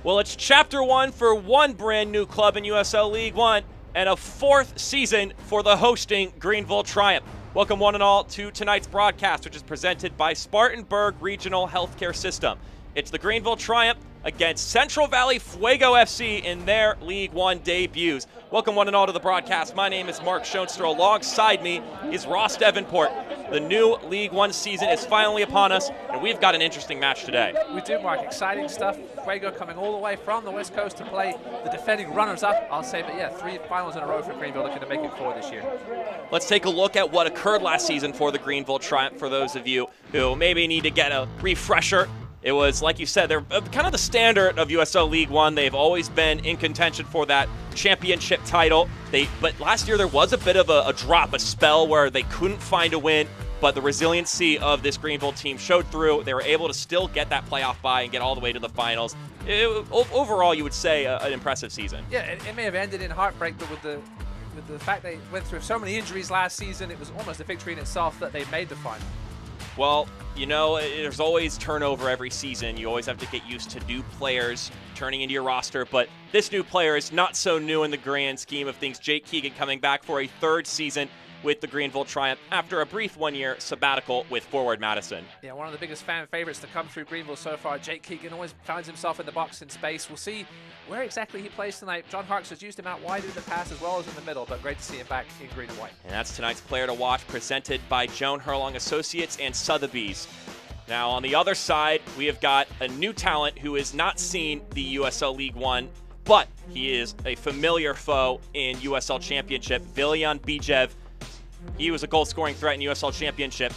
Well, it's Chapter 1 for one brand new club in USL League One and a fourth season for the hosting Greenville Triumph. Welcome one and all to tonight's broadcast, which is presented by Spartanburg Regional Healthcare System. It's the Greenville Triumph against Central Valley Fuego FC in their League One debuts. Welcome one and all to the broadcast. My name is Mark Schoenster. Alongside me is Ross Davenport. The new League One season is finally upon us, and we've got an interesting match today. We do, Mark. Exciting stuff. Fuego coming all the way from the West Coast to play the defending runners-up, I'll say. But yeah, 3 finals in a row for Greenville, looking to make it 4 this year. Let's take a look at what occurred last season for the Greenville Triumph for those of you who maybe need to get a refresher. It was, like you said, they're kind of the standard of USL League One. They've always been in contention for that championship title. But last year there was a bit of a drop, a spell where they couldn't find a win. But the resiliency of this Greenville team showed through. They were able to still get that playoff bye and get all the way to the finals. Overall, you would say an impressive season. Yeah, it may have ended in heartbreak, but with the fact they went through so many injuries last season, it was almost a victory in itself that they made the final. Well, you know, there's always turnover every season. You always have to get used to new players turning into your roster, but this new player is not so new in the grand scheme of things. Jake Keegan coming back for a 3rd season with the Greenville Triumph after a brief 1-year sabbatical with Forward Madison. Yeah, one of the biggest fan favorites to come through Greenville so far. Jake Keegan always finds himself in the box in space. We'll see where exactly he plays tonight. John Harkes has used him out wide in the pass as well as in the middle, but great to see him back in green and white. And that's tonight's player to watch, presented by Joan Hurlong Associates and Sotheby's. Now on the other side, we have got a new talent who has not seen the USL League One, but he is a familiar foe in USL Championship, Villardi Bijev. He was a goal-scoring threat in USL Championship.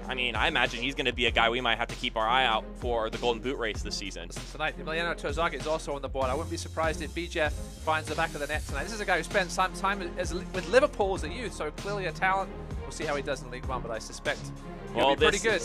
I mean, I imagine he's going to be a guy we might have to keep our eye out for the Golden Boot race this season. Tonight, Emiliano Tozaga is also on the board. I wouldn't be surprised if Bijev finds the back of the net tonight. This is a guy who spent some time with Liverpool as a youth, so clearly a talent. We'll see how he does in League One, but I suspect he'll be pretty good.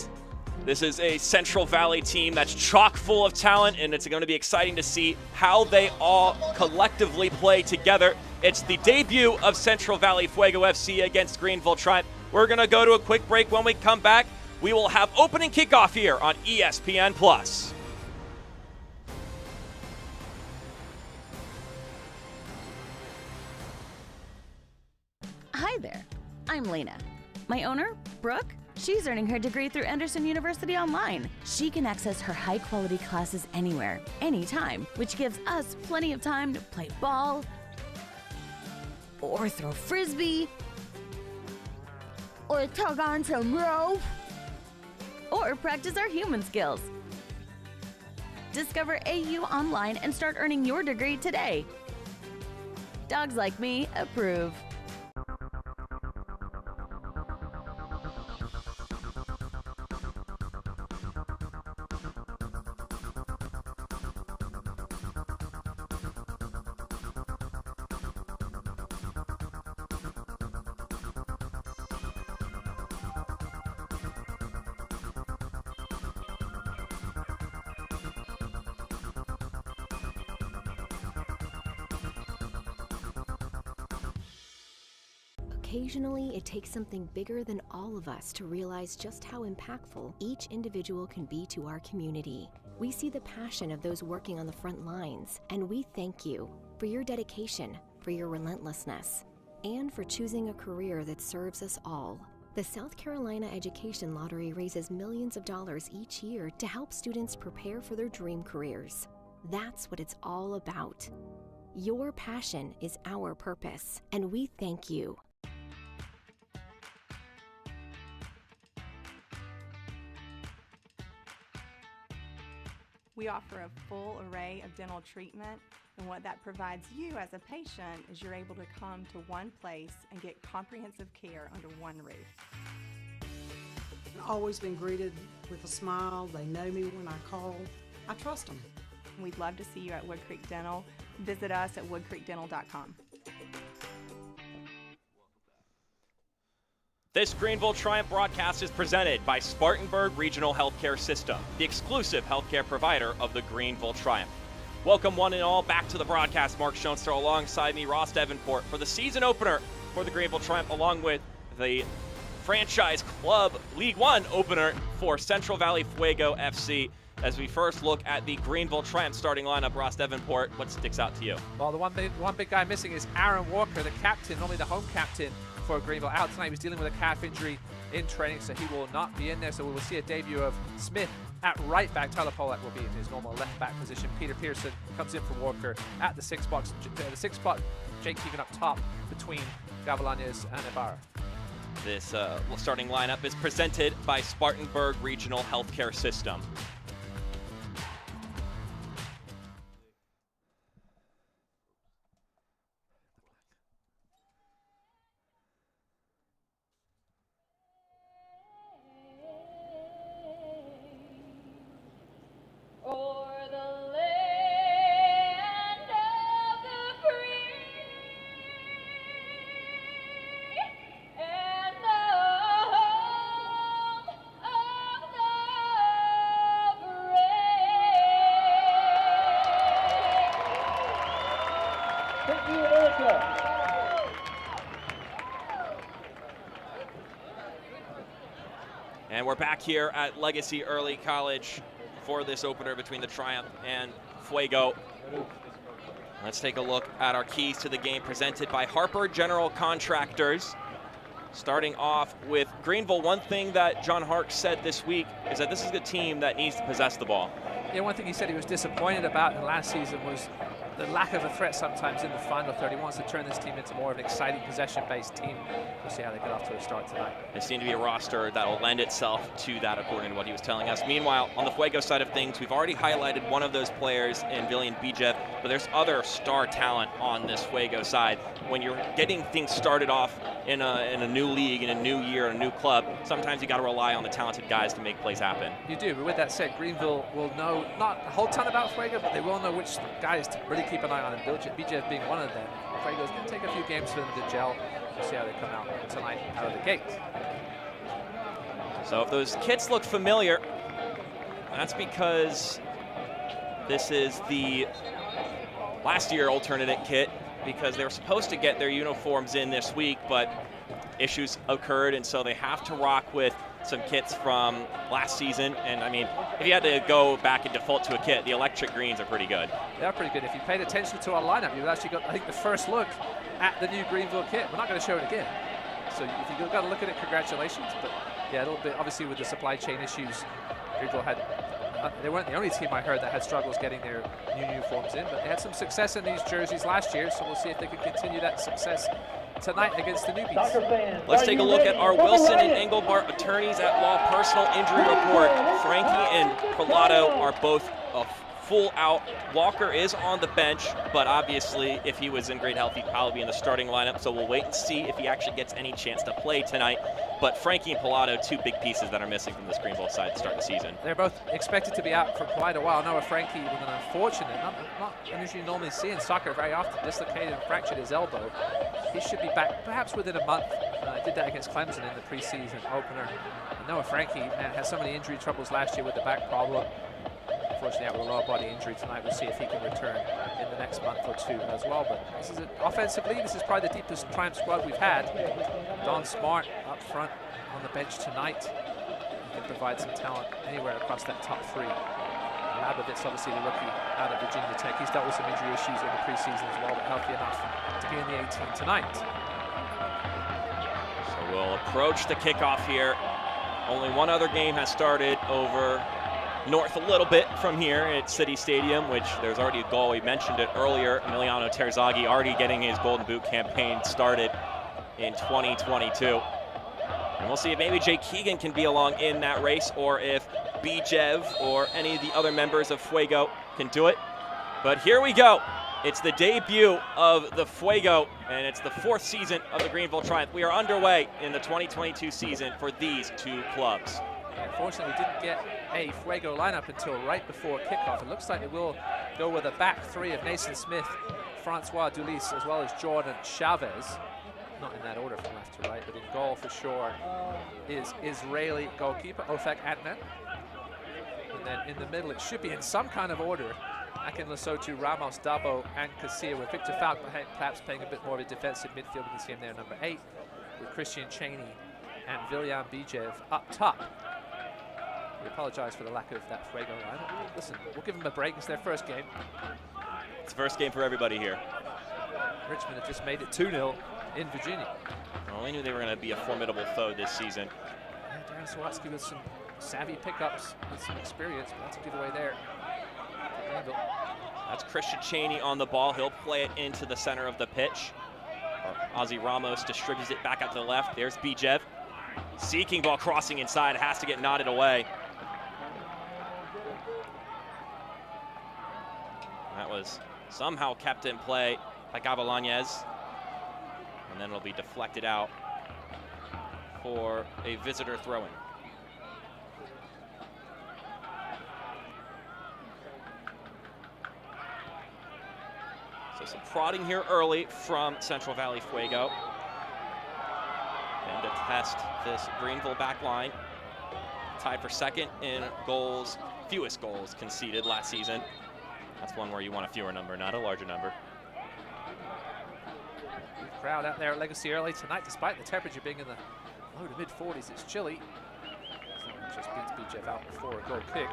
This is a Central Valley team that's chock full of talent, and it's going to be exciting to see how they all collectively play together. It's the debut of Central Valley Fuego FC against Greenville Triumph. We're going to go to a quick break. When we come back, we will have opening kickoff here on ESPN+. Hi there, I'm Lena. My owner, Brooke, she's earning her degree through Anderson University online. She can access her high-quality classes anywhere, anytime, which gives us plenty of time to play ball, or throw frisbee, or tug on some rope, or practice our human skills. Discover AU online and start earning your degree today. Dogs like me approve. Occasionally, it takes something bigger than all of us to realize just how impactful each individual can be to our community. We see the passion of those working on the front lines, and we thank you for your dedication, for your relentlessness, and for choosing a career that serves us all. The South Carolina Education Lottery raises millions of dollars each year to help students prepare for their dream careers. That's what it's all about. Your passion is our purpose, and we thank you. We offer a full array of dental treatment, and what that provides you as a patient is you're able to come to one place and get comprehensive care under one roof. I've always been greeted with a smile. They know me when I call. I trust them. We'd love to see you at Wood Creek Dental. Visit us at woodcreekdental.com. This Greenville Triumph broadcast is presented by Spartanburg Regional Healthcare System, the exclusive healthcare provider of the Greenville Triumph. Welcome one and all back to the broadcast. Mark Schoenster alongside me, Ross Davenport, for the season opener for the Greenville Triumph, along with the franchise club League One opener for Central Valley Fuego FC. as we first look at the Greenville Triumph starting lineup. Ross Davenport, what sticks out to you? Well, the one big guy missing is Aaron Walker, the captain, normally the home captain for Greenville. Out tonight, he was dealing with a calf injury in training, so he will not be in there. So we will see a debut of Smith at right back. Tyler Pollack will be in his normal left back position. Peter Pearson comes in for Walker at the six spot. Jake Keegan up top between Gavilanes and Ibarra. This starting lineup is presented by Spartanburg Regional Healthcare System. And we're back here at Legacy Early College for this opener between the Triumph and Fuego. Let's take a look at our keys to the game presented by Harper General Contractors. Starting off with Greenville, one thing that John Hark said this week is that this is a team that needs to possess the ball. Yeah, one thing he said he was disappointed about in last season was the lack of a threat sometimes in the final third. He wants to turn this team into more of an exciting possession-based team. We'll see how they get off to a start tonight. They seem to be a roster that will lend itself to that, according to what he was telling us. Meanwhile, on the Fuego side of things, we've already highlighted one of those players in Villardi Bijev, but there's other star talent on this Fuego side. When you're getting things started off in a new league, in a new year, in a new club, sometimes you got to rely on the talented guys to make plays happen. You do, but with that said, Greenville will know not a whole ton about Fuego, but they will know which guys to really keep an eye on, and Bijev being one of them. Fuego's going to take a few games for them to gel. We'll see how they come out tonight out of the gate. So if those kits look familiar, that's because this is the last year alternate kit, because they were supposed to get their uniforms in this week, but issues occurred, and so they have to rock with some kits from last season. And I mean, if you had to go back and default to a kit, the electric greens are pretty good. They're pretty good. If you paid attention to our lineup, you've actually got, I think, the first look at the new Greenville kit. We're not going to show it again. So if you've got to look at it, congratulations. But yeah, a little bit, obviously with the supply chain issues, Greenville had, they weren't the only team I heard that had struggles getting their new uniforms in, but they had some success in these jerseys last year, so we'll see if they can continue that success tonight against the newbies. Let's take a look at our Wilson and Engelbart attorneys at law personal injury report. Frankie and Pilato are both full out. Walker is on the bench, but obviously if he was in great health, he'd probably be in the starting lineup, so we'll wait and see if he actually gets any chance to play tonight. But Frankie and Pilato, two big pieces that are missing from this Greenville side to start the season. They're both expected to be out for quite a while. Noah Frankie with an unfortunate, not unusually normally see in soccer very often, dislocated and fractured his elbow. He should be back perhaps within a month. Did that against Clemson in the preseason opener. Noah Frankie had so many injury troubles last year with the back problem. Unfortunately, out with a lower body injury tonight. We'll see if he can return in the next month or two as well. But this is offensively, this is probably the deepest Triumph squad we've had. Don Smart up front on the bench tonight. He can provide some talent anywhere across that top three. Labovitz, obviously the rookie out of Virginia Tech. He's dealt with some injury issues in the preseason as well, but healthy enough to be in the 18 tonight. So we'll approach the kickoff here. Only one other game has started over north a little bit from here at City Stadium, which there's already a goal. We mentioned it earlier. Emiliano Terzaghi already getting his Golden Boot campaign started in 2022. And we'll see if maybe Jake Keegan can be along in that race, or if Bijev or any of the other members of Fuego can do it. But here we go. It's the debut of the Fuego, and it's the fourth season of the Greenville Triumph. We are underway in the 2022 season for these two clubs. Unfortunately, we didn't get a Fuego lineup until right before kickoff. It looks like it will go with a back three of Nathan Smith, Francois Dulis, as well as Jordan Chavez. Not in that order from left to right, but in goal for sure is Israeli goalkeeper Ofek Adnan. And then in the middle, it should be in some kind of order. Akin Lesotho, Ramos, Dabo, and Casilla, with Victor Falk perhaps playing a bit more of a defensive midfield. You can see him there, number 8, with Christian Cheney and Villardi Bijev up top. We apologize for the lack of that Fuego line. Listen, we'll give them a break. It's their first game. It's first game for everybody here. Richmond have just made it 2-0 in Virginia. Well, we knew they were going to be a formidable foe this season. Yeah, Darren Sawatsky with some savvy pickups with some experience, but that's a giveaway there. That's Christian Chaney on the ball. He'll play it into the center of the pitch. Ozzy Ramos distributes it back out to the left. There's Bijev. Seeking ball crossing inside. Has to get nodded away. That was somehow kept in play by Gavilanes. And then it'll be deflected out for a visitor throw-in. So some prodding here early from Central Valley Fuego. And to test this Greenville back line. Tied for second in goals, fewest goals conceded last season. That's one where you want a fewer number, not a larger number. Crowd out there at Legacy early tonight, despite the temperature being in the low to mid 40s. It's chilly. Someone just beats Bijev out before a goal kick.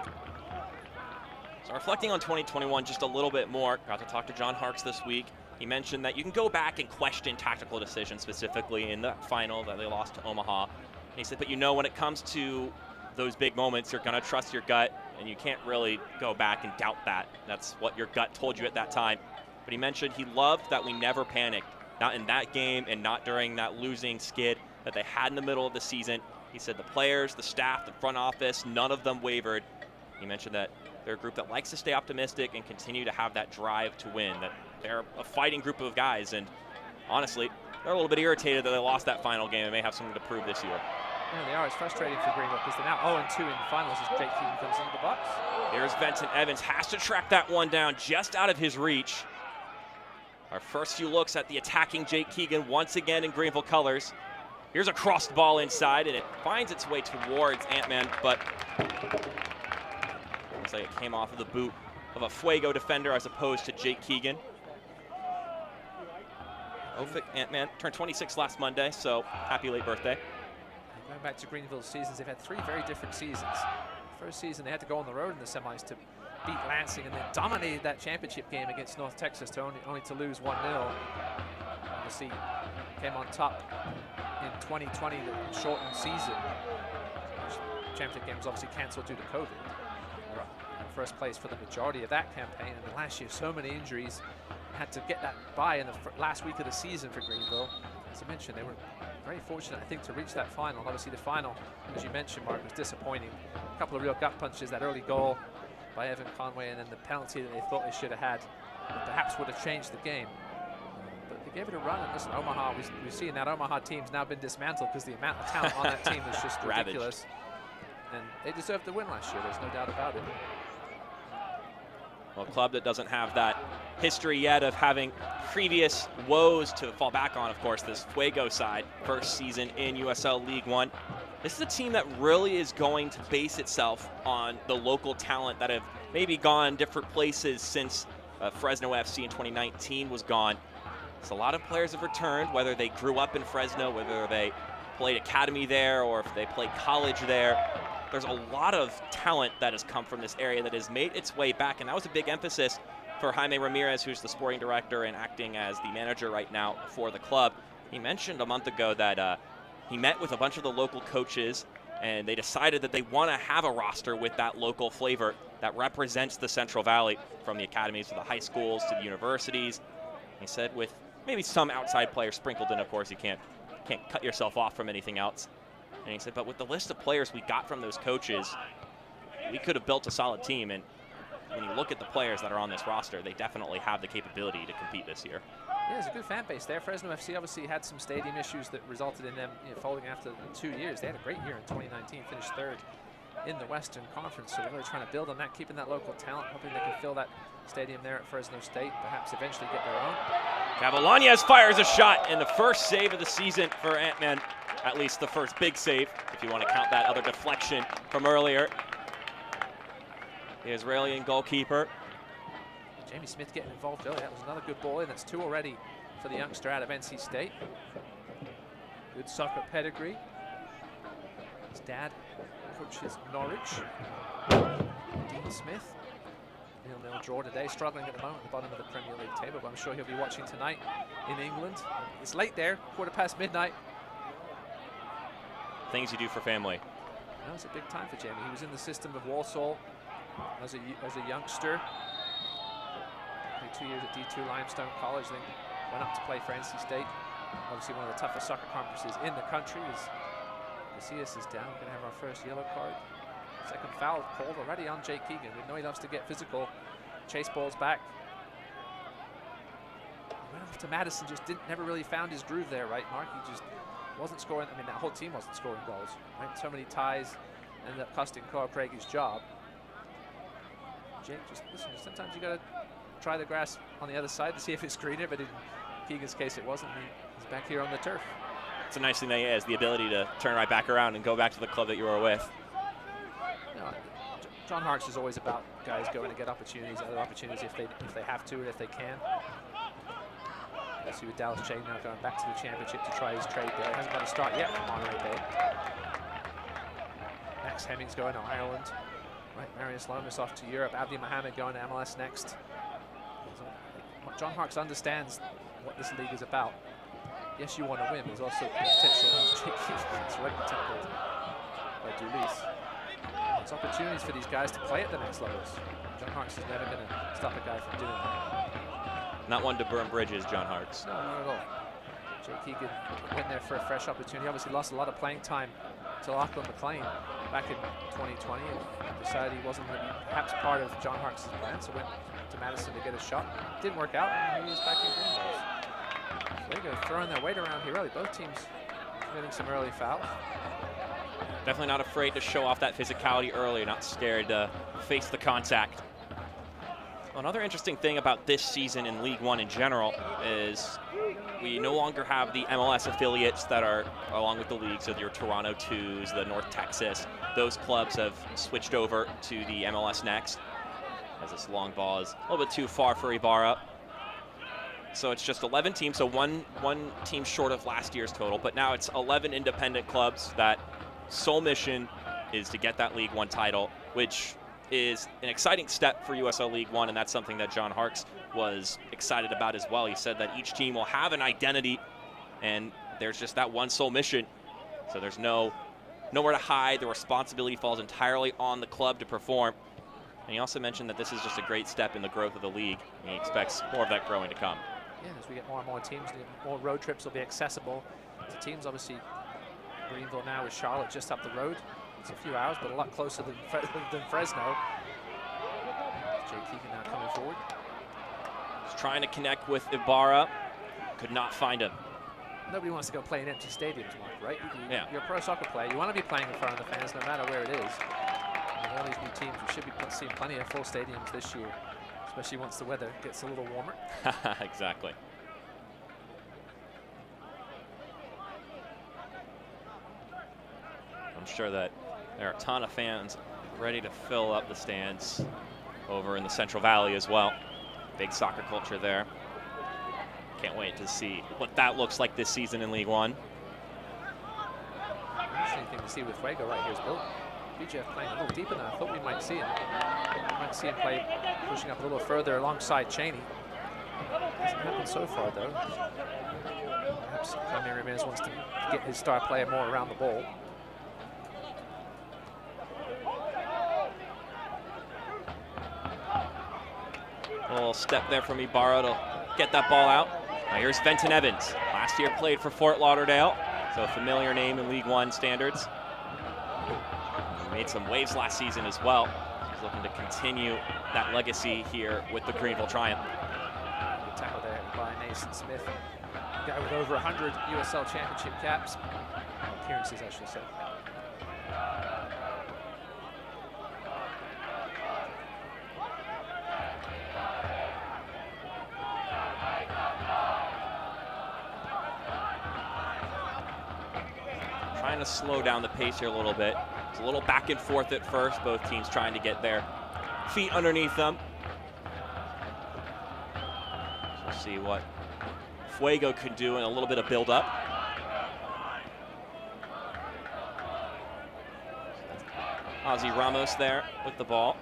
So reflecting on 2021 just a little bit more, got to talk to John Harkes this week. He mentioned that you can go back and question tactical decisions, specifically in the final that they lost to Omaha. And he said, but you know, when it comes to those big moments, you're going to trust your gut, and you can't really go back and doubt that. That's what your gut told you at that time. But he mentioned he loved that we never panicked, not in that game and not during that losing skid that they had in the middle of the season. He said the players, the staff, the front office, none of them wavered. He mentioned that they're a group that likes to stay optimistic and continue to have that drive to win, that they're a fighting group of guys, and honestly, they're a little bit irritated that they lost that final game and may have something to prove this year. Yeah, they are. It's frustrating for Greenville because they're now 0-2 in the finals as Jake Keegan comes into the box. Here's Benton Evans, has to track that one down just out of his reach. Our first few looks at the attacking Jake Keegan once again in Greenville colors. Here's a crossed ball inside, and it finds its way towards Ant-Man, but looks like it came off of the boot of a Fuego defender as opposed to Jake Keegan. Ophik Ant-Man turned 26 last Monday, so happy late birthday. Going back to Greenville's seasons, they've had 3 very different seasons. First season, they had to go on the road in the semis to beat Lansing, and then dominated that championship game against North Texas to only to lose 1-0. Obviously, came on top in 2020, the shortened season. The championship game was obviously canceled due to COVID. They were in first place for the majority of that campaign, and then last year, so many injuries, had to get that bye in the last week of the season for Greenville. As I mentioned, they were very fortunate, I think, to reach that final. Obviously, the final, as you mentioned, Mark, was disappointing. A couple of real gut punches, that early goal by Evan Conway, and then the penalty that they thought they should have had, perhaps would have changed the game. But they gave it a run, and listen, Omaha, we've seen that Omaha team's now been dismantled because the amount of talent on that team is just ridiculous. And they deserved the win last year, there's no doubt about it. Well, a club that doesn't have that history yet of having previous woes to fall back on, of course, this Fuego side, first season in USL League One. This is a team that really is going to base itself on the local talent that have maybe gone different places since Fresno FC in 2019 was gone. So a lot of players have returned, whether they grew up in Fresno, whether they played academy there, or if they played college there. There's a lot of talent that has come from this area that has made its way back, and that was a big emphasis for Jaime Ramirez, who's the sporting director and acting as the manager right now for the club. He mentioned a month ago that he met with a bunch of the local coaches, and they decided that they want to have a roster with that local flavor that represents the Central Valley, from the academies to the high schools to the universities. He said with maybe some outside players sprinkled in, of course, you can't cut yourself off from anything else. And he said, but with the list of players we got from those coaches, we could have built a solid team. And when you look at the players that are on this roster, they definitely have the capability to compete this year. Yeah, there's a good fan base there. Fresno FC obviously had some stadium issues that resulted in them folding after 2 years. They had a great year in 2019, finished 3rd in the Western Conference. So they're really trying to build on that, keeping that local talent, hoping they can fill that stadium there at Fresno State, perhaps eventually get their own. Gavilanes fires a shot, and the first save of the season for Ant-Man. At least the first big save, if you want to count that other deflection from earlier. The Israeli goalkeeper. Jamie Smith getting involved early. That was another good ball in. That's 2 already for the youngster out of NC State. Good soccer pedigree. His dad Coach is Norwich. Dean Smith. 0-0 draw today, struggling at the moment at the bottom of the Premier League table, but I'm sure he'll be watching tonight in England. It's late there, midnight. Things you do for family. That was a big time for Jamie. He was in the system of Walsall as a youngster. Played 2 years at D2 Limestone College, then went up to play for NC State. Obviously one of the toughest soccer conferences in the country. As Casillas is down, we're going to have our first yellow card. Second foul called already on Jake Keegan. We know he loves to get physical. Chase balls back. Went off to Madison, just never really found his groove there, right, Mark? He just wasn't scoring. I mean, that whole team wasn't scoring goals, right? So many ties ended up costing Carl Craig his job. Jake, just listen, sometimes you got to try the grass on the other side to see if it's greener, but in Keegan's case it wasn't. He's back here on the turf. It's a nice thing that he has, the ability to turn right back around and go back to the club that you were with. John Harkes is always about guys going to get opportunities, other opportunities if they have to and if they can. Let's see with Dallas Chain now going back to the championship to try his trade there. Hasn't got a start yet from Monterey Bay. Max Hemmings going to Ireland. Right, Marius Lomas off to Europe. Abdi Mohammed going to MLS next. So, John Harkes understands what this league is about. Yes, you want to win. There's also potential. It's right tackled by Dulis. It's opportunities for these guys to play at the next levels. John Harkes is never going to stop a guy from doing that. Not one to burn bridges, John Harkes. No, not at all. Jake Keegan went there for a fresh opportunity. Obviously lost a lot of playing time to Lachlan McLean back in 2020 and decided he wasn't going to be perhaps part of John Harkes' plan, so went to Madison to get a shot. Didn't work out, and he was back in Greenville. Fuego throwing their weight around here early. Both teams committing some early fouls. Definitely not afraid to show off that physicality early, not scared to face the contact. Another interesting thing about this season in League One in general is we no longer have the MLS affiliates that are along with the league, so your Toronto 2s, the North Texas. Those clubs have switched over to the MLS Next, as this long ball is a little bit too far for Ibarra. So it's just 11 teams, so one team short of last year's total, but now it's 11 independent clubs that sole mission is to get that League One title, which is an exciting step for USL League One, and that's something that John Harkes was excited about as well. He said that each team will have an identity, and there's just that one sole mission. So there's nowhere to hide. The responsibility falls entirely on the club to perform. And he also mentioned that this is just a great step in the growth of the league, and he expects more of that growing to come. Yeah, as we get more and more teams, more road trips will be accessible to teams. Obviously, Greenville now with Charlotte just up the road. It's a few hours, but a lot closer than Fresno. Jake Keegan now coming forward. He's trying to connect with Ibarra. Could not find him. Nobody wants to go play in empty stadiums, Mark, right? Yeah. You're a pro soccer player. You want to be playing in front of the fans no matter where it is. And all these new teams, we should be seeing plenty of full stadiums this year, especially once the weather gets a little warmer. Exactly. I'm sure that there are a ton of fans ready to fill up the stands over in the Central Valley as well. Big soccer culture there. Can't wait to see what that looks like this season in League One. Interesting thing to see with Fuego right here is Bill BJF playing a little deeper than I thought we might see him. We might see him play pushing up a little further alongside Cheney. Hasn't happened so far though. Perhaps Jaime Ramirez wants to get his star player more around the ball. A little step there from Ibarra to get that ball out. Now here's Benton Evans. Last year played for Fort Lauderdale, so a familiar name in League One standards. He made some waves last season as well. He's looking to continue that legacy here with the Greenville Triumph. Good tackle there by Nathan Smith. Guy with over 100 USL Championship caps. Appearances, I should say. Trying to slow down the pace here a little bit. It's a little back and forth at first, both teams trying to get their feet underneath them. So we'll see what Fuego could do in a little bit of build-up. Ozzy Ramos there with the ball.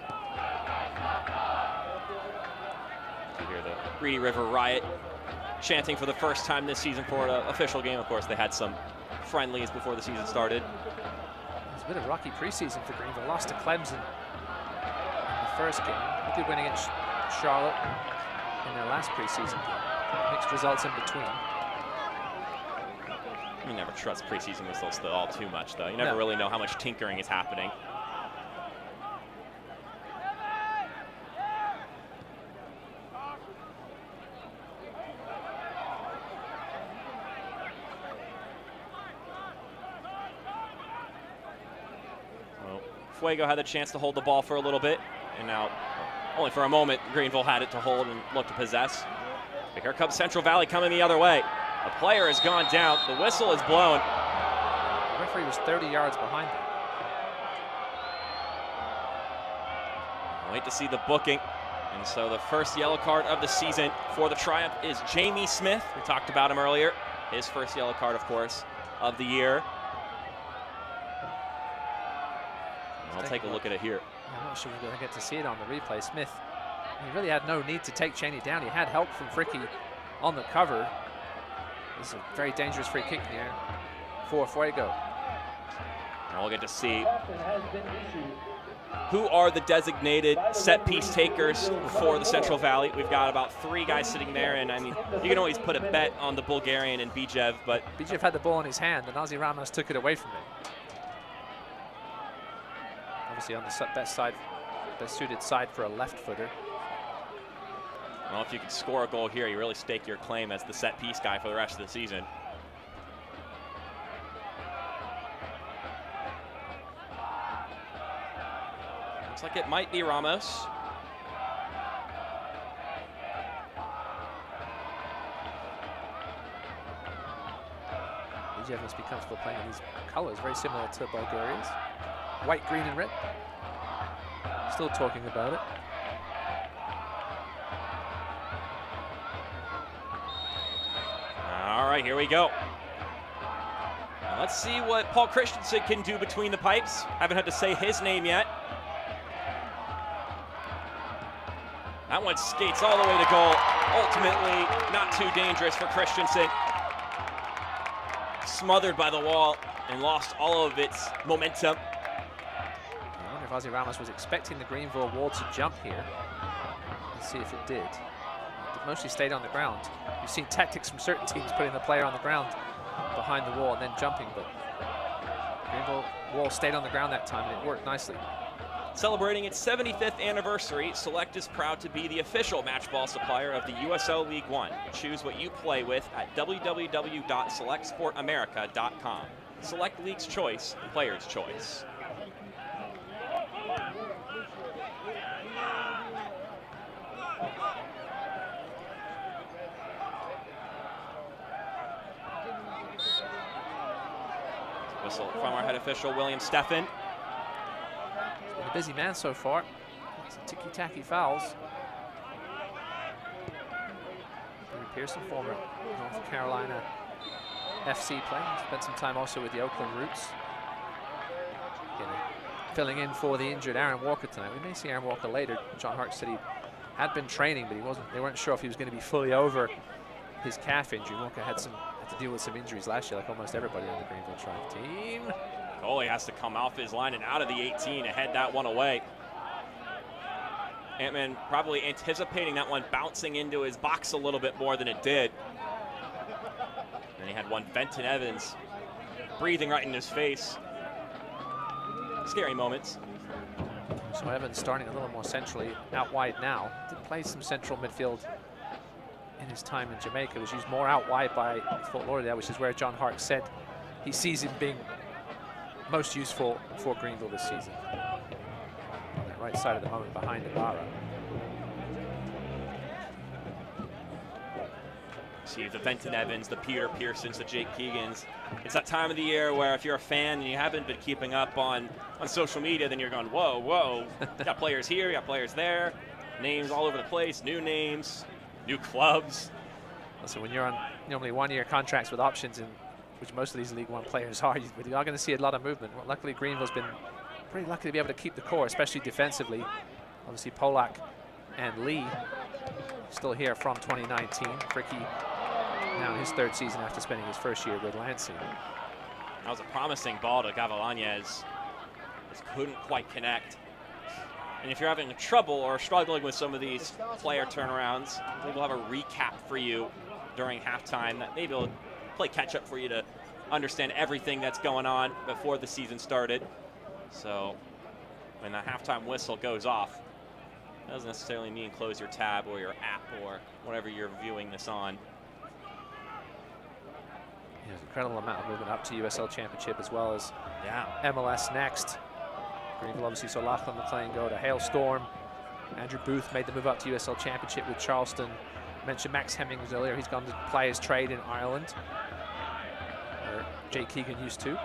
You hear the Reedy River Riot chanting for the first time this season for an official game. Of course, they had some friendlies before the season started. It's been a rocky preseason for Greenville. Lost to Clemson in the first game. They did win against Charlotte in their last preseason game. Mixed results in between. You never trust preseason results all too much, though. You never really know how much tinkering is happening. Well, Fuego had the chance to hold the ball for a little bit, and now, only for a moment, Greenville had it to hold and look to possess. But here comes Central Valley coming the other way. A player has gone down. The whistle is blown. The referee was 30 yards behind them. Wait to see the booking. And so the first yellow card of the season for the Triumph is Jamie Smith. We talked about him earlier. His first yellow card, of course, of the year. And I'll take a look at it here. I'm not sure we're going to get to see it on the replay. Smith, he really had no need to take Cheney down. He had help from Fricky on the cover. This is a very dangerous free kick here for Fuego. And we'll get to see who are the designated set piece takers for the Central Valley. We've got about 3 guys sitting there, and I mean, you can always put a bet on the Bulgarian and Bijev, but Bijev had the ball in his hand, and Ozzy Ramos took it away from him. Obviously on the best suited side for a left footer. well, if you can score a goal here, you really stake your claim as the set piece guy for the rest of the season. Looks like it might be Ramos. Bijev must be comfortable playing in these colors, very similar to Bulgaria's. White, green, and red. Still talking about it. All right, here we go. Now let's see what Paul Christensen can do between the pipes. Haven't had to say his name yet. That one skates all the way to goal. Ultimately, not too dangerous for Christensen. Smothered by the wall and lost all of its momentum. I wonder if Ozzy Ramos was expecting the Greenville wall to jump here. Let's see if it did. It mostly stayed on the ground. You've seen tactics from certain teams putting the player on the ground behind the wall and then jumping, but Greenville wall stayed on the ground that time and it worked nicely. Celebrating its 75th anniversary, Select is proud to be the official match ball supplier of the USL League One. Choose what you play with at www.selectsportamerica.com. Select League's choice, player's choice. Whistle from our head official, William Steffen. Been a busy man so far. Some ticky-tacky fouls. Barry Pearson, former North Carolina FC player. Spent some time also with the Oakland Roots. Filling in for the injured Aaron Walker tonight. We may see Aaron Walker later. John Hart said he had been training, but they weren't sure if he was going to be fully over his calf injury. Walker had to deal with some injuries last year, like almost everybody on the Greenville Triumph team. Goalie has to come off his line and out of the 18 to head that one away. Ant-Man probably anticipating that one bouncing into his box a little bit more than it did. And he had one Benton Evans breathing right in his face. Scary moments. So Evans starting a little more centrally, out wide now. Did play some central midfield in his time in Jamaica. Was used more out wide by Fort Lauderdale, which is where John Hart said he sees him being most useful for Greenville this season. On that right side of the moment behind Ibarra. See the Benton Evans, the Peter Pearsons, the Jake Keegans. It's that time of the year where if you're a fan and you haven't been keeping up on social media, then you're going, whoa, whoa. You got players here, you got players there. Names all over the place, new names, new clubs. So when you're on normally one-year contracts with options, which most of these League One players are, you're not going to see a lot of movement. Well, luckily, Greenville's been pretty lucky to be able to keep the core, especially defensively. Obviously, Polak and Lee still here from 2019. Fricky now in his 3rd season after spending his 1st year with Lansing. That was a promising ball to Gavilanes. Just couldn't quite connect. And if you're having trouble or struggling with some of these player turnarounds, we'll have a recap for you during halftime that maybe will play catch up for you to understand everything that's going on before the season started. So when the halftime whistle goes off, it doesn't necessarily mean close your tab or your app or whatever you're viewing this on. There's an incredible amount of movement up to USL Championship as well as MLS next. Greenville obviously saw Lachlan McLean go to Hailstorm. Andrew Booth made the move up to USL Championship with Charleston. I mentioned Max Hemmings earlier. He's gone to play his trade in Ireland, where Jay Keegan used to.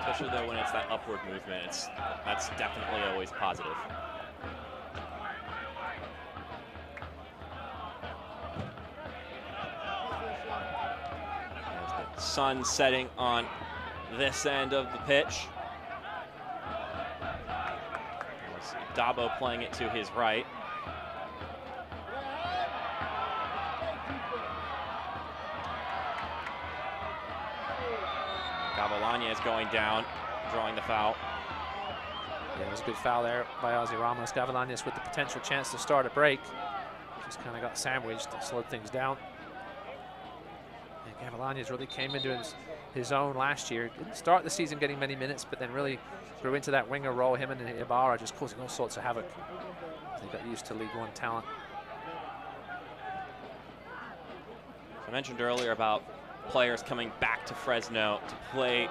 Especially though when it's that upward movement, that's definitely always positive. Sun setting on this end of the pitch. Dabo playing it to his right. Gavilanes going down, drawing the foul. Yeah, it was a good foul there by Ozzy Ramos. Gavilanes with the potential chance to start a break. Just kind of got sandwiched, slowed things down. Gavilanes really came into his own last year. Didn't start the season getting many minutes, but then really grew into that winger role. Him and Ibarra just causing all sorts of havoc. They got used to League One talent. I mentioned earlier about players coming back to Fresno to play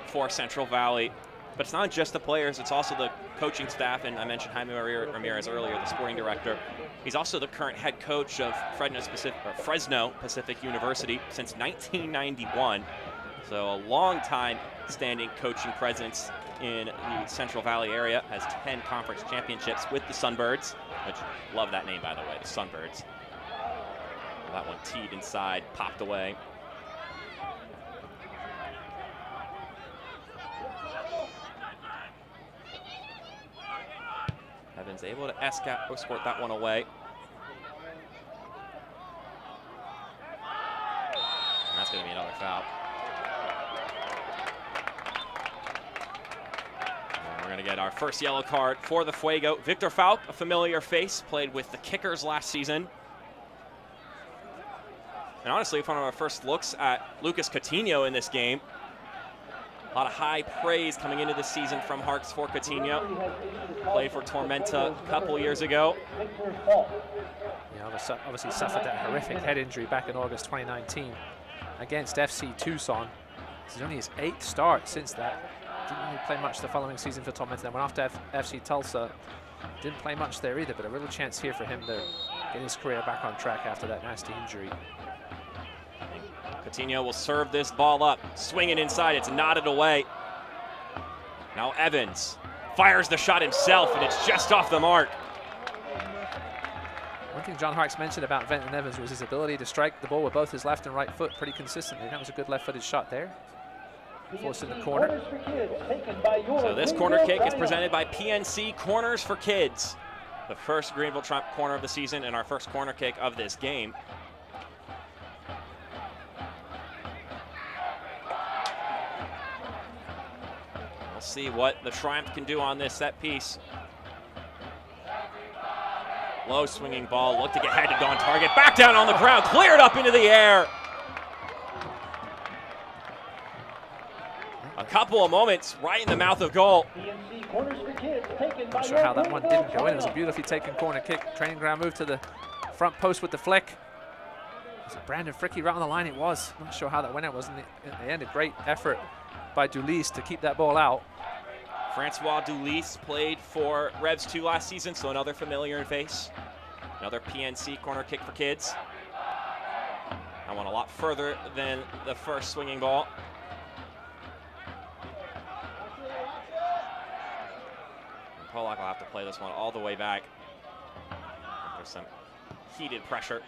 for Central Valley, but it's not just the players, it's also the coaching staff, and I mentioned Jaime Ramirez earlier, the sporting director. He's also the current head coach of Fresno Pacific University since 1991. So a long time standing coaching presence in the Central Valley area, has 10 conference championships with the Sunbirds, which love that name, by the way, the Sunbirds. That one teed inside, popped away. Evans able to escort that one away. And that's going to be another foul. And we're going to get our first yellow card for the Fuego. Victor Falk, a familiar face, played with the Kickers last season. And honestly, one of our first looks at Lucas Coutinho in this game. A lot of high praise coming into this season from Harks for Coutinho. Played for Tormenta a couple years ago. Yeah, obviously suffered that horrific head injury back in August 2019 against FC Tucson. This is only his 8th start since that. Didn't really play much the following season for Tormenta. Then went off to FC Tulsa. Didn't play much there either, but a real chance here for him to get his career back on track after that nasty injury. Coutinho will serve this ball up, swing it inside, it's knotted away. Now Evans fires the shot himself, and it's just off the mark. One thing John Harks mentioned about Benton Evans was his ability to strike the ball with both his left and right foot pretty consistently. That was a good left-footed shot there. Forced in the corner. So this corner kick is presented by PNC Corners for Kids. The first Greenville Triumph corner of the season and our first corner kick of this game. We'll see what the Triumph can do on this set piece. Low swinging ball, looked to get headed on target, back down on the ground, cleared up into the air. A couple of moments right in the mouth of goal. Not sure how that one didn't go in. It was a beautifully taken corner kick. Training ground move to the front post with the flick. Was it Brandon Fricky right on the line? It was. Not sure how that went. It wasn't in the end. A great effort by Dulis to keep that ball out. Francois Dulis played for Revs 2 last season, so another familiar face. Another PNC corner kick for Kids. That one a lot further than the first swinging ball. And Polak will have to play this one all the way back. There's some heated pressure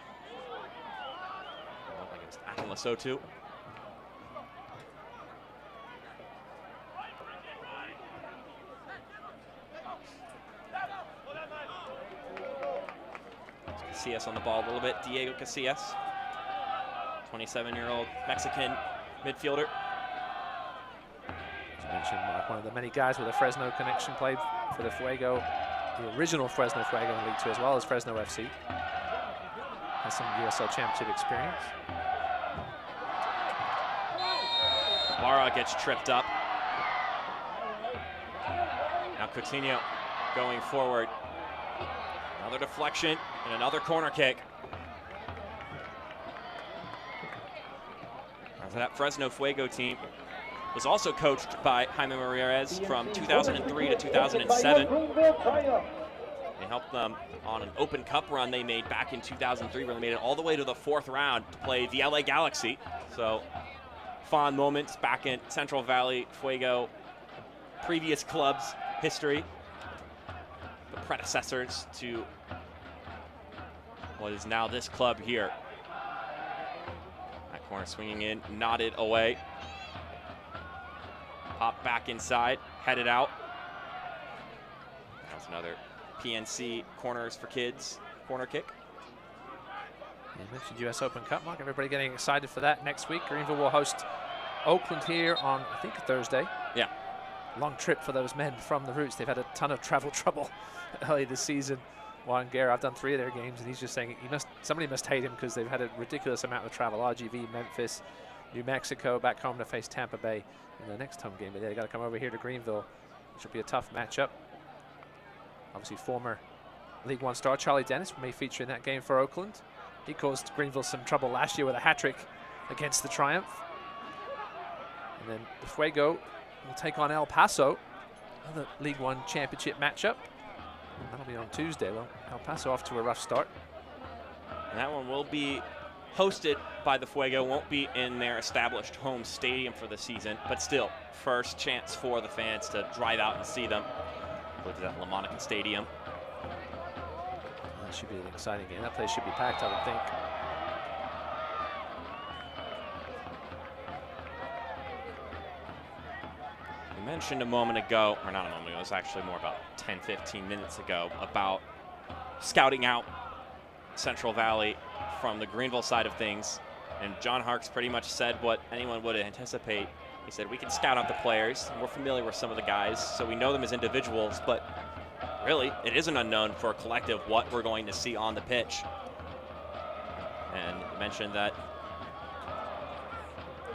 against Akin Lesotho. Casillas on the ball a little bit. Diego Casillas, 27-year-old Mexican midfielder. As you mentioned, Mark, one of the many guys with a Fresno connection, played for the Fuego, the original Fresno Fuego in League 2, as well as Fresno FC. Has some USL Championship experience. Barra gets tripped up. Now Coutinho going forward. Another deflection and another corner kick. That Fresno Fuego team was also coached by Jaime Ramirez from 2003 to 2007. They helped them on an Open Cup run they made back in 2003, where they made it all the way to the 4th round to play the LA Galaxy. So fond moments back in Central Valley Fuego, previous clubs' history, the predecessors to what is now this club here. That corner swinging in, nodded away. Pop back inside, headed out. That's another PNC Corners for Kids corner kick. You mentioned US Open Cup, Mark. Everybody getting excited for that next week. Greenville will host Oakland here on, I think, Thursday. Yeah. Long trip for those men from the Roots. They've had a ton of travel trouble early this season. Juan Guerra, I've done 3 of their games, and he's just saying somebody must hate him because they've had a ridiculous amount of travel. RGV, Memphis, New Mexico, back home to face Tampa Bay in the next home game. But they got to come over here to Greenville, which will be a tough matchup. Obviously, former League One star Charlie Dennis may feature in that game for Oakland. He caused Greenville some trouble last year with a hat-trick against the Triumph. And then the Fuego will take on El Paso, another League One championship matchup. That'll be on Tuesday. Well, El Paso off to a rough start. And that one will be hosted by the Fuego, won't be in their established home stadium for the season, but still, first chance for the fans to drive out and see them. Go to that La Monica Stadium. That should be an exciting game. That place should be packed, I would think. You mentioned a moment ago, or not a moment ago, it was actually more about 10, 15 minutes ago, about scouting out Central Valley from the Greenville side of things. And John Harkes pretty much said what anyone would anticipate. He said, we can scout out the players. We're familiar with some of the guys, so we know them as individuals, but really, it is an unknown for a collective what we're going to see on the pitch. And he mentioned that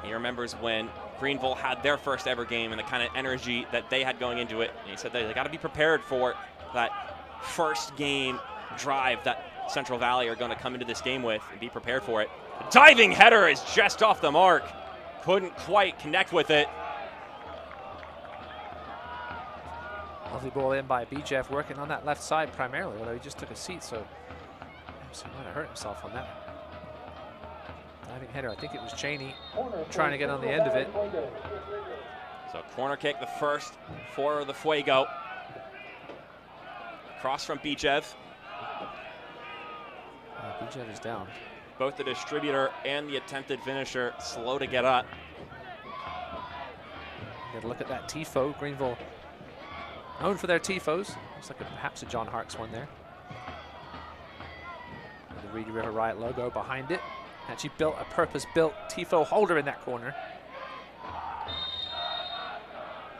he remembers when Greenville had their first ever game and the kind of energy that they had going into it. And he said they got to be prepared for that first game drive that Central Valley are going to come into this game with and be prepared for it. The diving header is just off the mark. Couldn't quite connect with it. Lovely ball in by BJF, working on that left side primarily, although he just took a seat, so he might have hurt himself on that diving header. I think it was Cheney trying to get on the end of it. So corner kick, the first for the Fuego. Cross from Bichev. Bichev is down. Both the distributor and the attempted finisher slow to get up. Get a look at that tifo. Greenville known for their tifos. Looks like perhaps a John Harkes one there. And the Reedy River Riot logo behind it. Actually built a purpose-built tifo holder in that corner.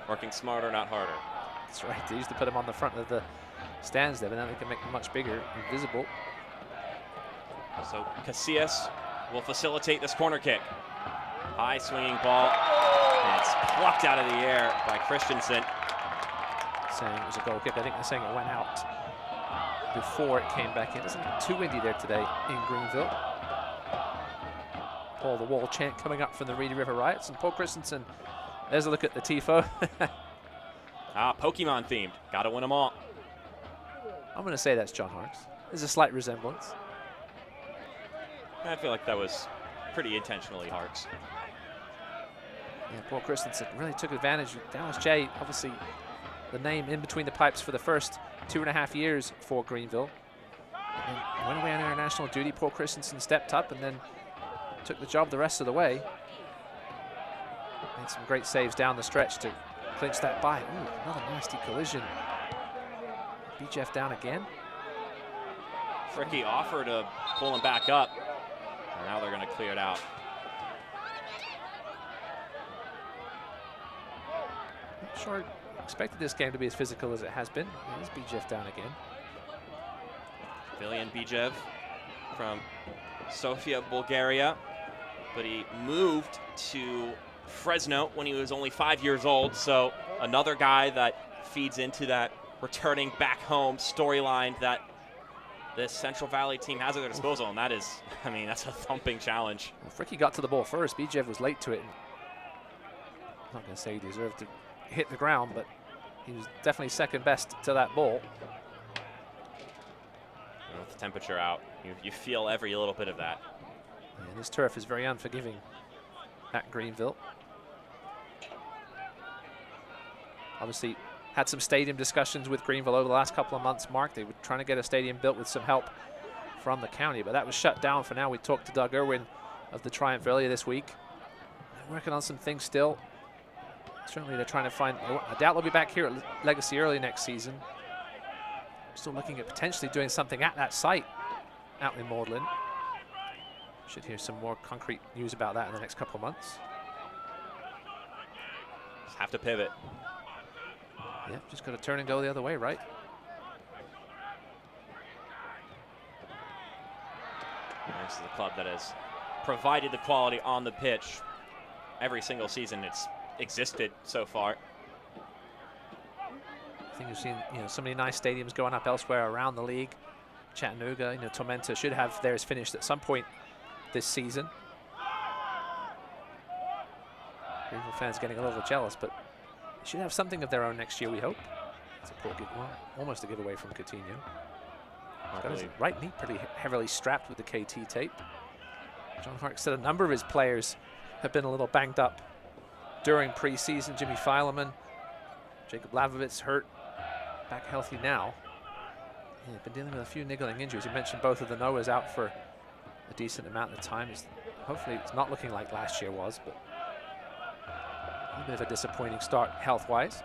Working smarter, not harder. That's right. They used to put them on the front of the stands there, but now they can make them much bigger and visible. So Casillas will facilitate this corner kick. High swinging ball, and it's plucked out of the air by Christensen. Saying it was a goal kick. I think they're saying it went out before it came back in. It doesn't get too windy there today in Greenville. Paul the Wall chant coming up from the Reedy River Riots, and Paul Christensen. There's a look at the tifo. Pokemon themed. Got to win them all. I'm going to say that's John Harkes. There's a slight resemblance. I feel like that was pretty intentionally Harkes. Yeah, Paul Christensen really took advantage. Dallas J, obviously the name in between the pipes for the first 2.5 years for Greenville. And went away on international duty. Paul Christensen stepped up and then took the job the rest of the way. Made some great saves down the stretch to clinch that bye. Ooh, another nasty collision. BJF down again. Ricky offered to pull him back up, and now they're going to clear it out. Not sure expected this game to be as physical as it has been. There's Bijev down again. Viljan Bijev from Sofia, Bulgaria, but he moved to Fresno when he was only 5 years old, so another guy that feeds into that returning back home storyline that this Central Valley team has at their disposal, and that is, I mean, that's a thumping challenge. Well, Ricky got to the ball first. Bijev was late to it. I'm not going to say he deserved to hit the ground, but he was definitely second best to that ball. And with the temperature out, you feel every little bit of that. Yeah, this turf is very unforgiving at Greenville. Obviously, had some stadium discussions with Greenville over the last couple of months, Mark. They were trying to get a stadium built with some help from the county, but that was shut down for now. We talked to Doug Irwin of the Triumph earlier this week. They're working on some things still. Certainly they're trying to find, I doubt they'll be back here at Legacy early next season. Still looking at potentially doing something at that site out in Magdalen. Should hear some more concrete news about that in the next couple of months. Just have to pivot. Yeah, just got to turn and go the other way, right? This is a club that has provided the quality on the pitch every single season it's existed so far. I think you've seen, so many nice stadiums going up elsewhere around the league. Chattanooga, Tormenta should have theirs finished at some point this season. Greenville fans getting a little jealous, but they should have something of their own next year, we hope. It's a poor almost a giveaway from Coutinho. Got his right knee pretty heavily strapped with the KT tape. John Hark said a number of his players have been a little banged up during preseason. Jimmy Fileman, Jacob Lavovitz hurt, back healthy now. Yeah, been dealing with a few niggling injuries. You mentioned both of the Noahs out for a decent amount of time. Hopefully it's not looking like last year was, but a bit of a disappointing start health-wise.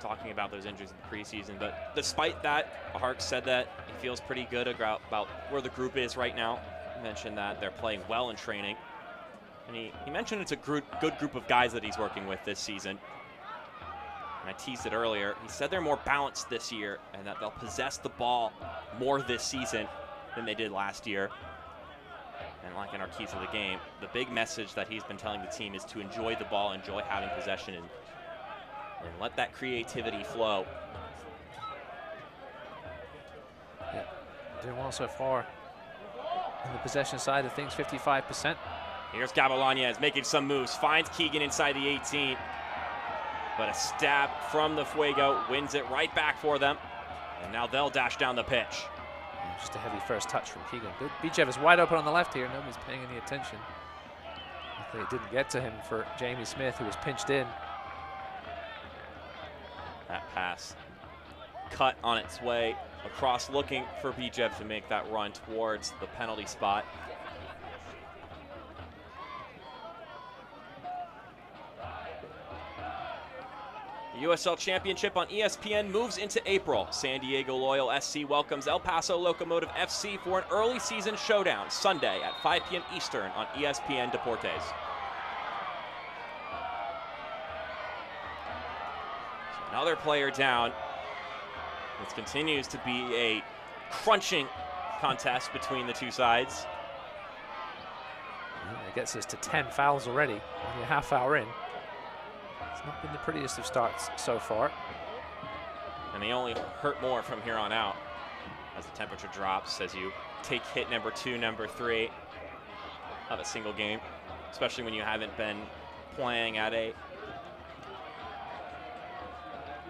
Talking about those injuries in the preseason, but despite that, Hark said that he feels pretty good about where the group is right now. He mentioned that they're playing well in training, and he mentioned it's a good group of guys that he's working with this season. And I teased it earlier. He said they're more balanced this year and that they'll possess the ball more this season than they did last year. And like in our keys of the game, the big message that he's been telling the team is to enjoy the ball, enjoy having possession, and let that creativity flow. Yeah, doing well so far on the possession side of things, 55%. Here's Gavilanes making some moves, finds Keegan inside the 18. But a stab from the Fuego wins it right back for them. And now they'll dash down the pitch. Yeah, just a heavy first touch from Keegan. Bijev is wide open on the left here. Nobody's paying any attention. Luckily it didn't get to him for Jamie Smith, who was pinched in. That pass cut on its way across, looking for Bijev to make that run towards the penalty spot. The USL Championship on ESPN moves into April. San Diego Loyal SC welcomes El Paso Locomotive FC for an early season showdown Sunday at 5 p.m. Eastern on ESPN Deportes. Another player down. This continues to be a crunching contest between the two sides. Yeah, it gets us to 10 fouls already, only a half hour in. It's not been the prettiest of starts so far. And they only hurt more from here on out as the temperature drops, as you take hit number 2, number 3 of a single game, especially when you haven't been playing at a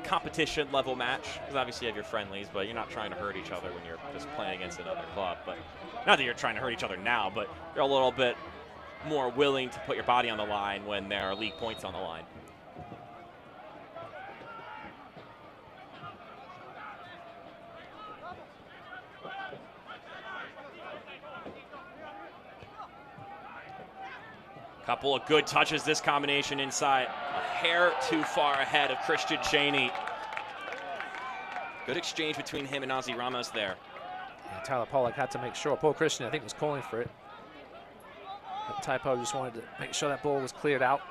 competition level match, because obviously you have your friendlies, but you're not trying to hurt each other when you're just playing against another club. But not that you're trying to hurt each other now, but you're a little bit more willing to put your body on the line when there are league points on the line. Couple of good touches, this combination inside. A hair too far ahead of Christian Cheney. Good exchange between him and Ozzy Ramos there. Yeah, Tyler Pollock had to make sure. Paul Christian, I think, was calling for it. But Typo just wanted to make sure that ball was cleared out.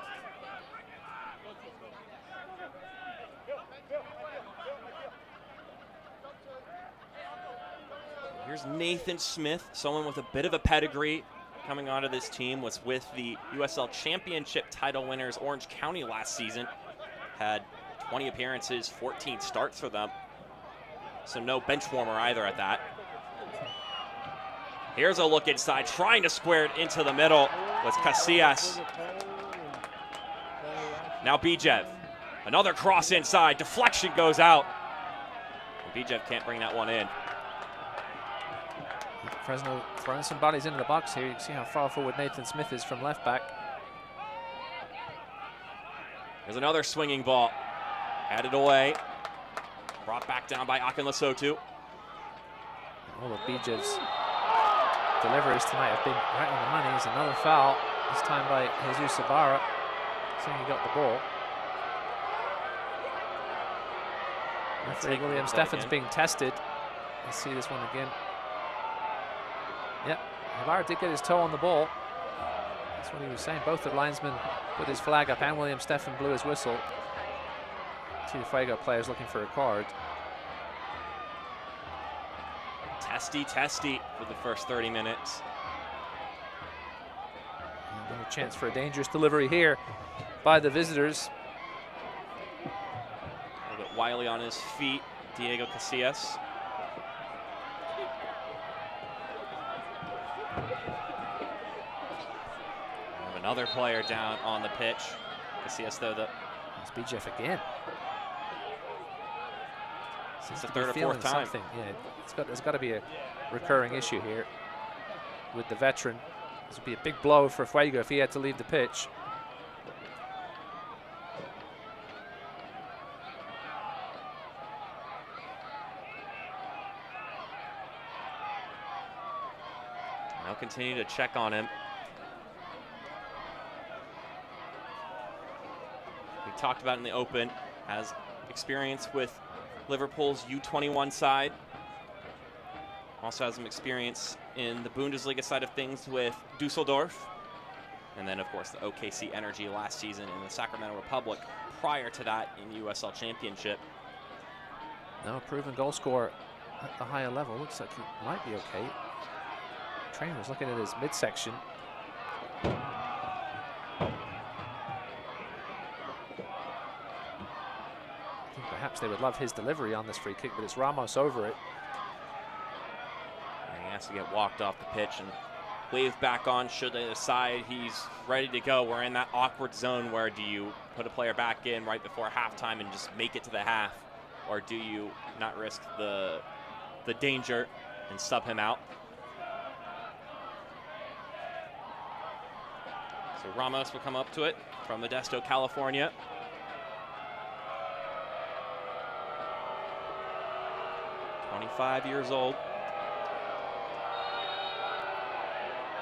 Here's Nathan Smith, someone with a bit of a pedigree coming onto this team. Was with the USL Championship title winners Orange County last season. Had 20 appearances, 14 starts for them. So no bench warmer either at that. Here's a look inside, trying to square it into the middle was Casillas. Now Bijev, another cross inside, deflection goes out. And Bijev can't bring that one in. Fresno throwing some bodies into the box here. You can see how far forward Nathan Smith is from left back. There's another swinging ball. Headed away. Brought back down by Akin Lesotho. All of Bijev's deliveries tonight have been right on the money. There's another foul, this time by Jesus Ibarra. Seeing he got the ball. Referee William Steffens being tested. Let's see this one again. Yep, Ibarra did get his toe on the ball. That's what he was saying. Both the linesmen put his flag up and William Steffen blew his whistle. See the Fuego players looking for a card. Testy for the first 30 minutes. And a chance for a dangerous delivery here by the visitors. A little bit wily on his feet, Diego Casillas. Another player down on the pitch. Casillas, though, it's Bijev again. It's the third or fourth time. Yeah, there's got to be a recurring issue here with the veteran. This would be a big blow for Fuego if he had to leave the pitch. I'll continue to check on him. We talked about in the open, has experience with Liverpool's U21 side. Also has some experience in the Bundesliga side of things with Dusseldorf. And then, of course, the OKC Energy last season in the Sacramento Republic. Prior to that in USL Championship. Now a proven goal scorer at the higher level. Looks like he might be okay. Trainer was looking at his midsection. Perhaps they would love his delivery on this free kick, but it's Ramos over it. And he has to get walked off the pitch and waved back on should they decide he's ready to go. We're in that awkward zone where do you put a player back in right before halftime and just make it to the half, or do you not risk the danger and sub him out? So Ramos will come up to it from Modesto, California. .25 years old.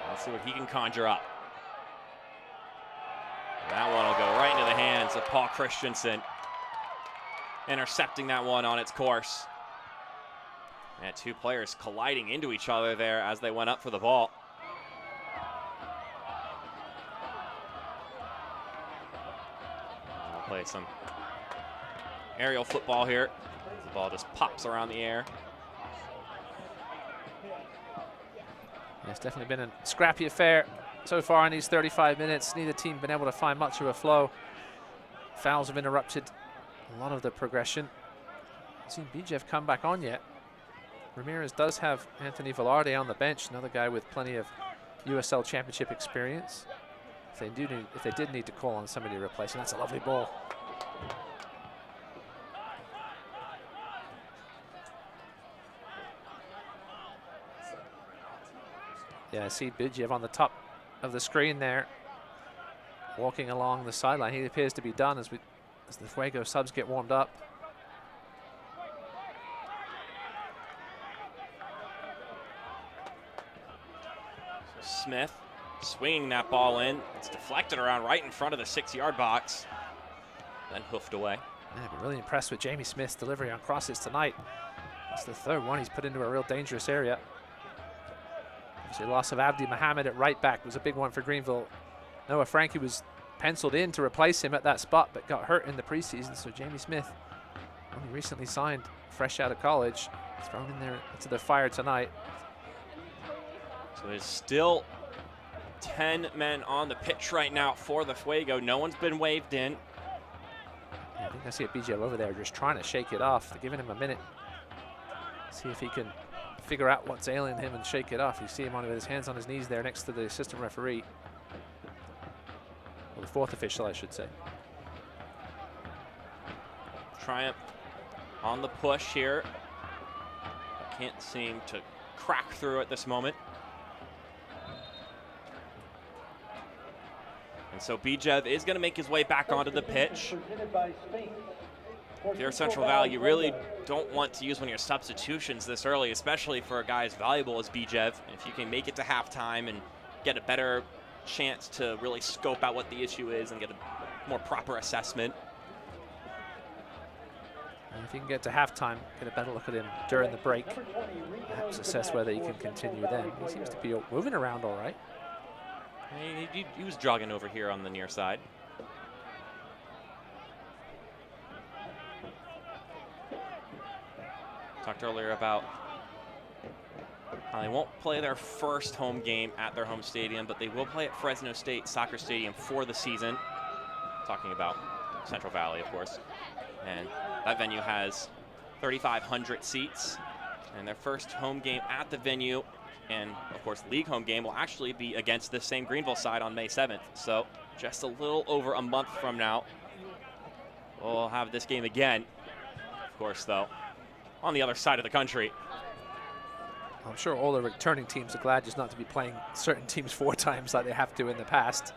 Let's see what he can conjure up. That one will go right into the hands of Paul Christensen, intercepting that one on its course. And two players colliding into each other there as they went up for the ball. We'll play some aerial football here. The ball just pops around the air. It's definitely been a scrappy affair so far in these 35 minutes. Neither team been able to find much of a flow. Fouls have interrupted a lot of the progression. Haven't seen Bijev come back on yet. Ramirez does have Anthony Villardi on the bench, another guy with plenty of USL Championship experience. If they did need to call on somebody to replace him, that's a lovely ball. Yeah, I see Bijev on the top of the screen there, walking along the sideline. He appears to be done as the Fuego subs get warmed up. Smith Swinging that ball in. It's deflected around right in front of the 6-yard box. Then hoofed away. Yeah, I've been really impressed with Jamie Smith's delivery on crosses tonight. It's the third one he's put into a real dangerous area. Obviously, loss of Abdi Mohammed at right back was a big one for Greenville. Noah Frankie was penciled in to replace him at that spot, but got hurt in the preseason. So Jamie Smith, only recently signed, fresh out of college, thrown in there into the fire tonight. So there's still 10 men on the pitch right now for the Fuego. No one's been waved in. Yeah, I think I see a BJ over there just trying to shake it off. They're giving him a minute. See if he can figure out what's ailing him and shake it off. You see him with his hands on his knees there next to the assistant referee. Well, the fourth official, I should say. Triumph on the push here. Can't seem to crack through at this moment. And so Bijev is going to make his way back onto the pitch. If you're Central Valley, you really don't want to use one of your substitutions this early, especially for a guy as valuable as Bijev. If you can make it to halftime and get a better chance to really scope out what the issue is and get a more proper assessment. And if you can get to halftime, get a better look at him during the break, perhaps assess whether he can continue then. He seems to be moving around all right. He was jogging over here on the near side. Talked earlier about how they won't play their first home game at their home stadium, but they will play at Fresno State Soccer Stadium for the season. Talking about Central Valley, of course. And that venue has 3,500 seats. And their first home game at the venue, and of course league home game, will actually be against the same Greenville side on May 7th. So just a little over a month from now, we'll have this game again. Of course, though, on the other side of the country. I'm sure all the returning teams are glad just not to be playing certain teams 4 times like they have to in the past.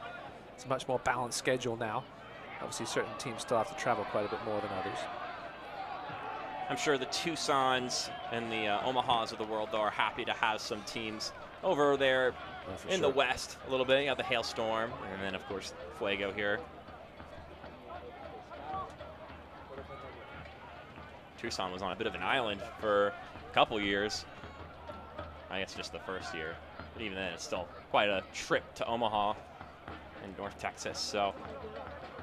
It's a much more balanced schedule now. Obviously, certain teams still have to travel quite a bit more than others. I'm sure the Tucsons and the Omahas of the world, though, are happy to have some teams over there in the west a little bit. You got the Hailstorm, and then, of course, Fuego here. Tucson was on a bit of an island for a couple years. I guess just the first year. But even then, it's still quite a trip to Omaha in North Texas. So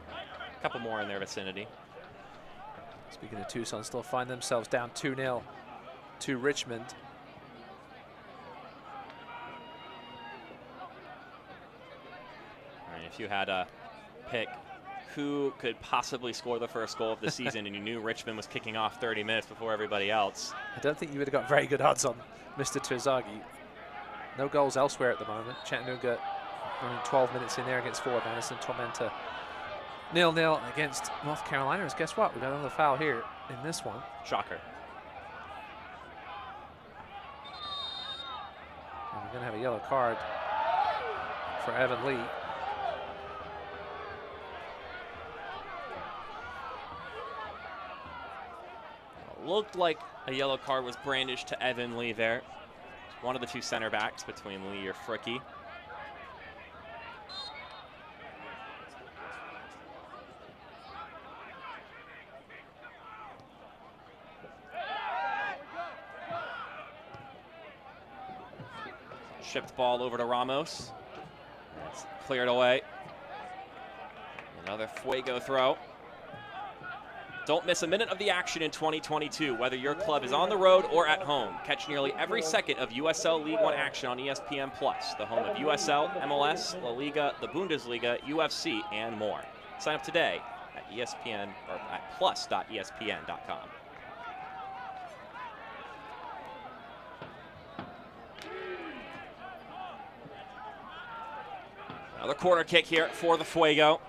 a couple more in their vicinity. Speaking of Tucson, still find themselves down 2-0 to Richmond. All right, if you had a pick who could possibly score the first goal of the season and you knew Richmond was kicking off 30 minutes before everybody else, I don't think you would have got very good odds on Mr. Terzaghi. No goals elsewhere at the moment. Chattanooga running 12 minutes in there against Fort Madison. Tormenta 0-0 against North Carolina. As guess what? We got another foul here in this one. Shocker. And we're going to have a yellow card for Evan Lee. Looked like a yellow card was brandished to Evan Lee there. One of the two center backs between Lee or Fricke. Shipped ball over to Ramos. That's cleared away. Another Fuego throw. Don't miss a minute of the action in 2022, whether your club is on the road or at home. Catch nearly every second of USL League One action on ESPN+, the home of USL, MLS, La Liga, the Bundesliga, UFC, and more. Sign up today at ESPN or at plus.espn.com. Another corner kick here for the Fuego.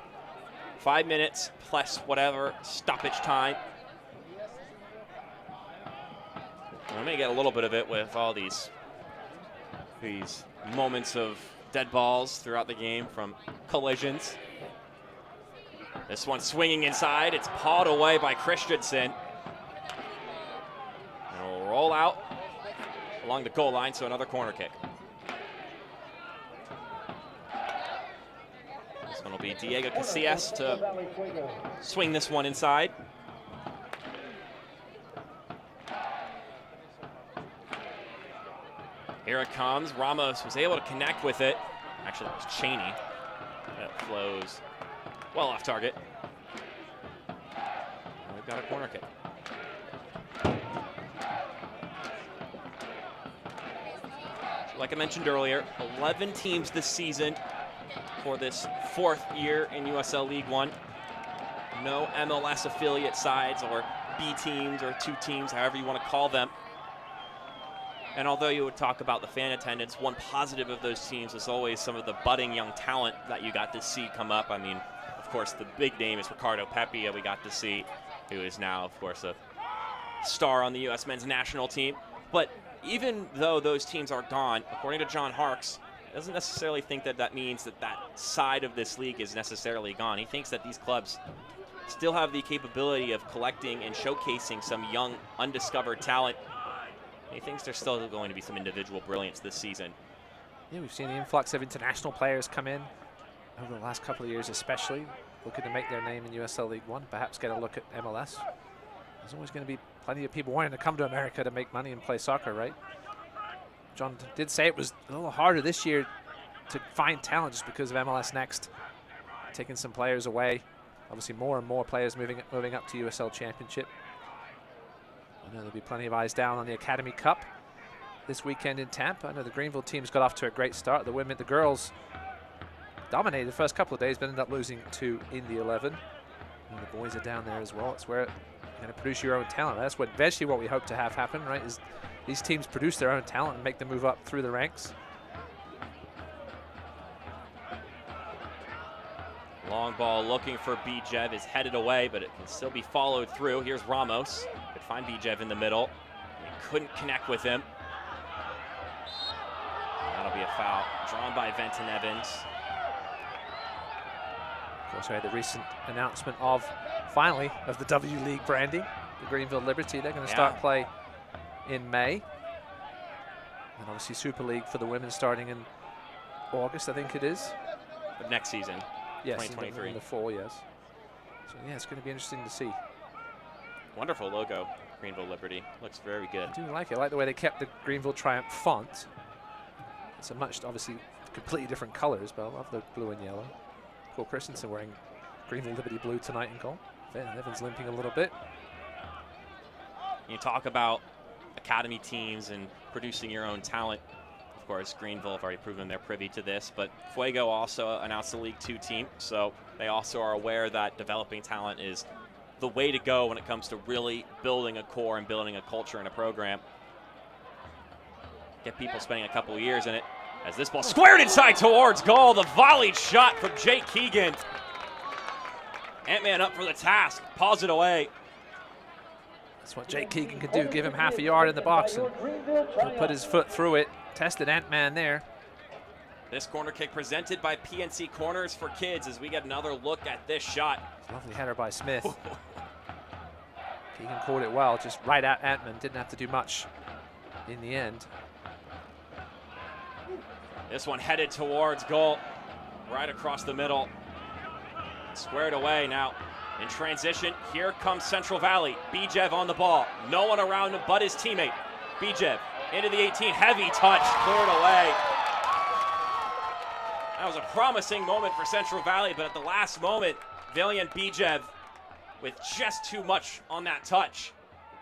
5 minutes plus whatever stoppage time. We may get a little bit of it with all these moments of dead balls throughout the game from collisions. This one swinging inside. It's pawed away by Christensen. And it'll roll out along the goal line, so another corner kick. This one will be Diego Casillas to swing this one inside. Here it comes. Ramos was able to connect with it. Actually, it was Cheney. That flows well off target. And we've got a corner kick. Like I mentioned earlier, 11 teams this season for this 4th year in USL League One. No MLS affiliate sides or B teams or 2 teams, however you want to call them. And although you would talk about the fan attendance, one positive of those teams is always some of the budding young talent that you got to see come up. I mean, of course, the big name is Ricardo Pepi, we got to see, who is now, of course, a star on the U.S. men's national team. But even though those teams are gone, according to John Harkes, doesn't necessarily think that that means that that side of this league is necessarily gone. He thinks that these clubs still have the capability of collecting and showcasing some young, undiscovered talent. He thinks there's still going to be some individual brilliance this season. Yeah, we've seen the influx of international players come in over the last couple of years, especially looking to make their name in USL League One, perhaps get a look at MLS. There's always going to be plenty of people wanting to come to America to make money and play soccer, right? John did say it was a little harder this year to find talent just because of MLS Next taking some players away. Obviously, more and more players moving up to USL Championship. I know there'll be plenty of eyes down on the Academy Cup this weekend in Tampa. I know the Greenville team's got off to a great start. The girls dominated the first couple of days, but ended up losing to Indy 11. And the boys are down there as well. It's where you're going to produce your own talent. That's what eventually what we hope to have happen, right? Is these teams produce their own talent and make them move up through the ranks. Long ball looking for Bijev is headed away, but it can still be followed through. Here's Ramos. Could find Bijev in the middle. He couldn't connect with him. That'll be a foul drawn by Benton Evans. Of course, we had the recent announcement of, finally, of the W League branding, the Greenville Liberty. They're going to start play in May. And obviously Super League for the women starting in August, I think it is. But next season. Yes, 2023. in the fall, yes. So, yeah, it's going to be interesting to see. Wonderful logo, Greenville Liberty. Looks very good. I do like it. I like the way they kept the Greenville Triumph font. It's a much, obviously, completely different colors, but I love the blue and yellow. Cole Christensen wearing Greenville Liberty blue tonight in goal. Benton Evans limping a little bit. You talk about academy teams and producing your own talent. Of course, Greenville have already proven they're privy to this, but Fuego also announced a League 2 team, so they also are aware that developing talent is the way to go when it comes to really building a core and building a culture and a program. Get people spending a couple of years in it. As this ball squared inside towards goal, the volleyed shot from Jake Keegan. Ant-Man up for the task, paws it away. That's what Jake Keegan could do, give him half a yard in the box and put his foot through it. Tested Ant-Man there. This corner kick presented by PNC Corners for Kids as we get another look at this shot. Lovely header by Smith. Keegan caught it well, just right at Ant-Man. Didn't have to do much in the end. This one headed towards goal, right across the middle. Squared away now. In transition, here comes Central Valley. Bijev on the ball. No one around him but his teammate. Bijev into the 18, heavy touch, cleared away. That was a promising moment for Central Valley, but at the last moment, Valiant Bijev with just too much on that touch.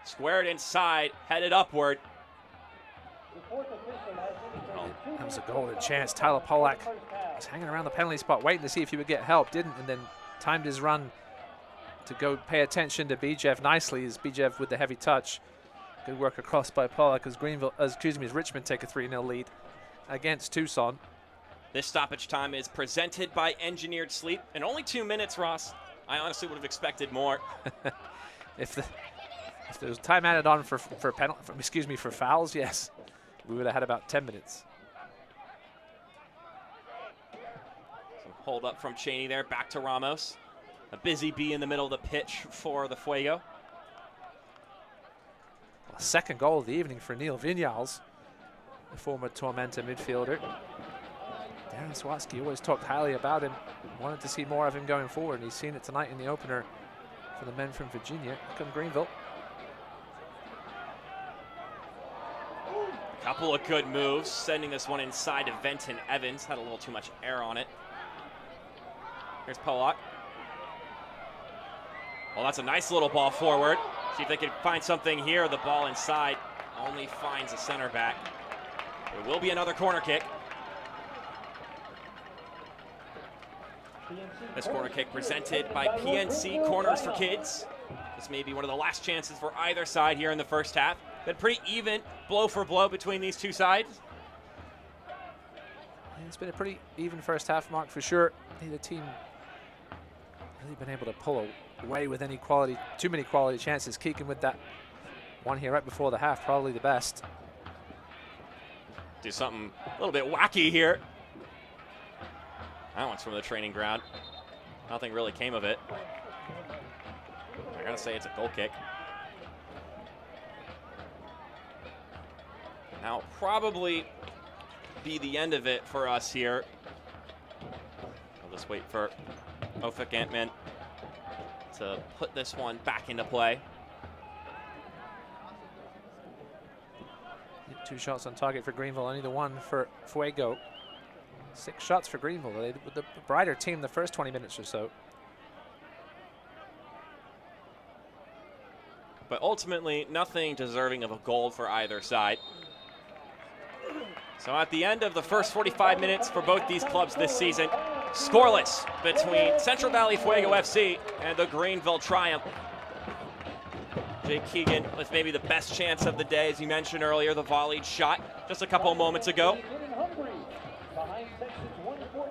Squared inside, headed upward. That was a golden chance. Tyler Pollack was hanging around the penalty spot, waiting to see if he would get help. Didn't, and then timed his run to go pay attention to Bijev nicely as Bijev with the heavy touch. Good work across by Pollack as as Richmond take a 3-0 lead against Tucson. This stoppage time is presented by Engineered Sleep. In only 2 minutes, Ross. I honestly would have expected more. If there was time added on for fouls, yes, we would have had about 10 minutes. Some hold up from Cheney there, back to Ramos. A busy bee in the middle of the pitch for the Fuego. A second goal of the evening for Neil Vinyals, the former Tormenta midfielder. Aaron Swatsky always talked highly about him. Wanted to see more of him going forward, and he's seen it tonight in the opener for the men from Virginia. Here come Greenville. A couple of good moves, sending this one inside to Benton Evans. Had a little too much air on it. Here's Pollock. Well, that's a nice little ball forward. See if they can find something here. The ball inside only finds a center back. There will be another corner kick. This corner kick presented by PNC Corners for Kids. This may be one of the last chances for either side here in the first half. Been pretty even blow for blow between these two sides. And it's been a pretty even first half, Mark, for sure. Neither team really been able to pull away with any quality, too many quality chances. Keegan with that one here right before the half, probably the best. Do something a little bit wacky here. That one's from the training ground. Nothing really came of it. I gotta say it's a goal kick. Now probably be the end of it for us here. I'll just wait for Ofik Antman to put this one back into play. 2 shots on target for Greenville, only the one for Fuego. 6 shots for Greenville. They were the brighter team the first 20 minutes or so. But ultimately, nothing deserving of a goal for either side. So at the end of the first 45 minutes for both these clubs this season, scoreless between Central Valley Fuego FC and the Greenville Triumph. Jake Keegan with maybe the best chance of the day, as you mentioned earlier, the volleyed shot just a couple of moments ago.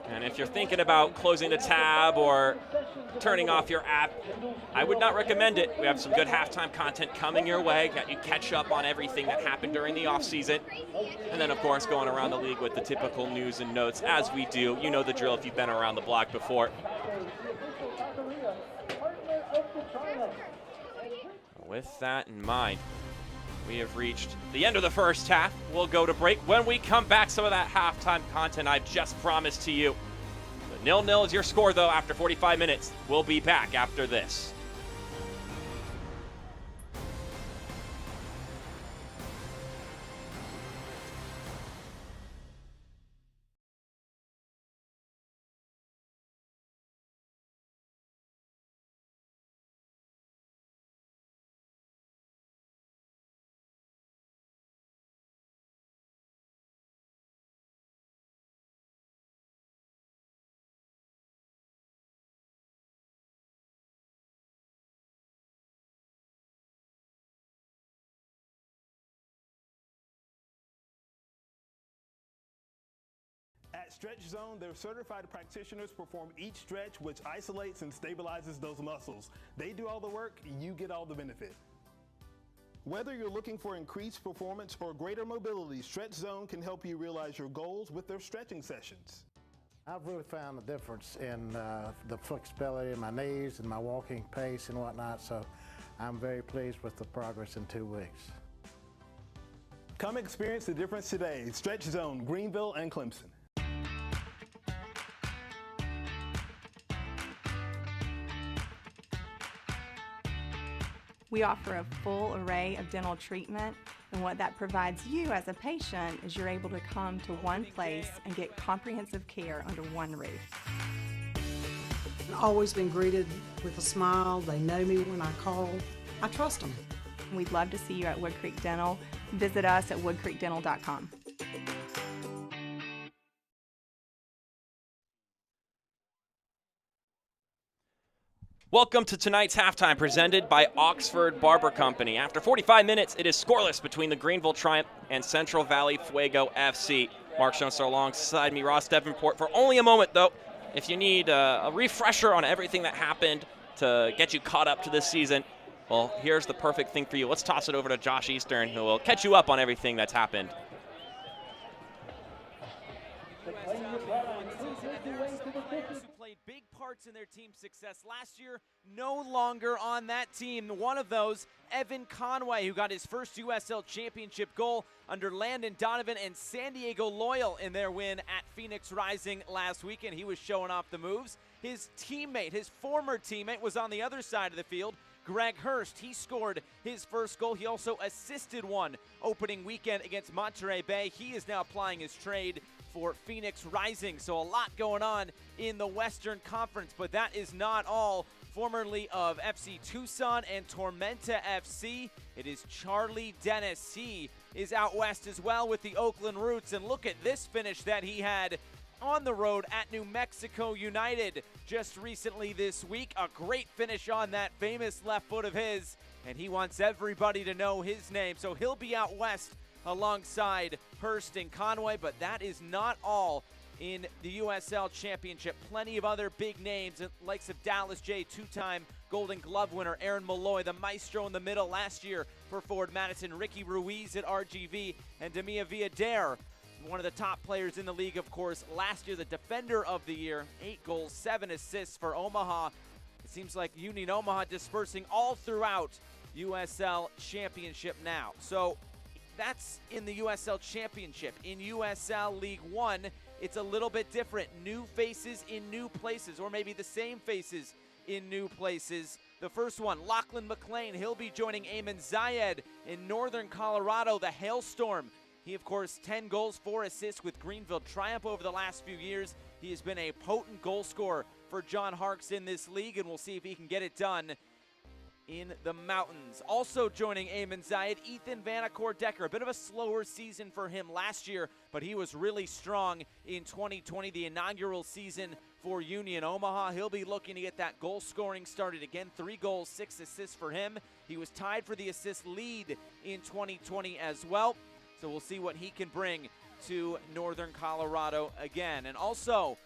And if you're thinking about closing the tab or turning off your app, I would not recommend it. We have some good halftime content coming your way. Got you catch up on everything that happened during the offseason. And then, of course, going around the league with the typical news and notes, as we do. You know the drill if you've been around the block before. With that in mind, we have reached the end of the first half. We'll go to break. When we come back, some of that halftime content I've just promised to you. 0-0 is your score, though, after 45 minutes. We'll be back after this. At Stretch Zone, their certified practitioners perform each stretch, which isolates and stabilizes those muscles. They do all the work, you get all the benefit. Whether you're looking for increased performance or greater mobility, Stretch Zone can help you realize your goals with their stretching sessions. I've really found a difference in the flexibility in my knees and my walking pace and whatnot, so I'm very pleased with the progress in 2 weeks. Come experience the difference today. Stretch Zone, Greenville and Clemson. We offer a full array of dental treatment, and what that provides you as a patient is you're able to come to one place and get comprehensive care under one roof. I've always been greeted with a smile. They know me when I call. I trust them. We'd love to see you at Wood Creek Dental. Visit us at woodcreekdental.com. Welcome to tonight's halftime presented by Oxford Barber Company. After 45 minutes, it is scoreless between the Greenville Triumph and Central Valley Fuego FC. Mark Schoenster alongside me, Ross Davenport, for only a moment, though. If you need a refresher on everything that happened to get you caught up to this season, well, here's the perfect thing for you. Let's toss it over to Josh Eastern, who will catch you up on everything that's happened. parts in their team's success last year, no longer on that team. One of those, Evan Conway, who got his first USL Championship goal under Landon Donovan and San Diego Loyal in their win at Phoenix Rising last weekend. He was showing off the moves. His teammate, his former teammate, was on the other side of the field. Greg Hurst, he scored his first goal. He also assisted one opening weekend against Monterey Bay. He is now applying his trade for Phoenix Rising. So a lot going on in the Western Conference, but that is not all. Formerly of FC Tucson and Tormenta FC, it is Charlie Dennis. He is out west as well with the Oakland Roots, and look at this finish that he had on the road at New Mexico United just recently this week. A great finish on that famous left foot of his, and he wants everybody to know his name. So he'll be out west alongside Hurst and Conway, but that is not all in the USL Championship. Plenty of other big names, likes of Dallas J, two-time Golden Glove winner Aaron Malloy, the maestro in the middle last year for Ford Madison, Ricky Ruiz at RGV, and Demia Villadare, one of the top players in the league, of course, last year, the defender of the year, 8 goals, 7 assists for Omaha. It seems like Union Omaha dispersing all throughout USL Championship now. So that's in the USL Championship. In USL League One, it's a little bit different. New faces in new places, or maybe the same faces in new places. The first one, Lachlan McLean. He'll be joining Eamon Zayed in Northern Colorado, the Hailstorm. He, of course, 10 goals, 4 assists with Greenville Triumph over the last few years. He has been a potent goal scorer for John Harkes in this league, and we'll see if he can get it done in the mountains. Also joining Eamon Zayed, Ethan Vanacore-Decker. A bit of a slower season for him last year, but he was really strong in 2020, the inaugural season for Union Omaha. He'll be looking to get that goal scoring started again. 3 goals, 6 assists for him. He was tied for the assist lead in 2020 as well. So we'll see what he can bring to Northern Colorado again. And also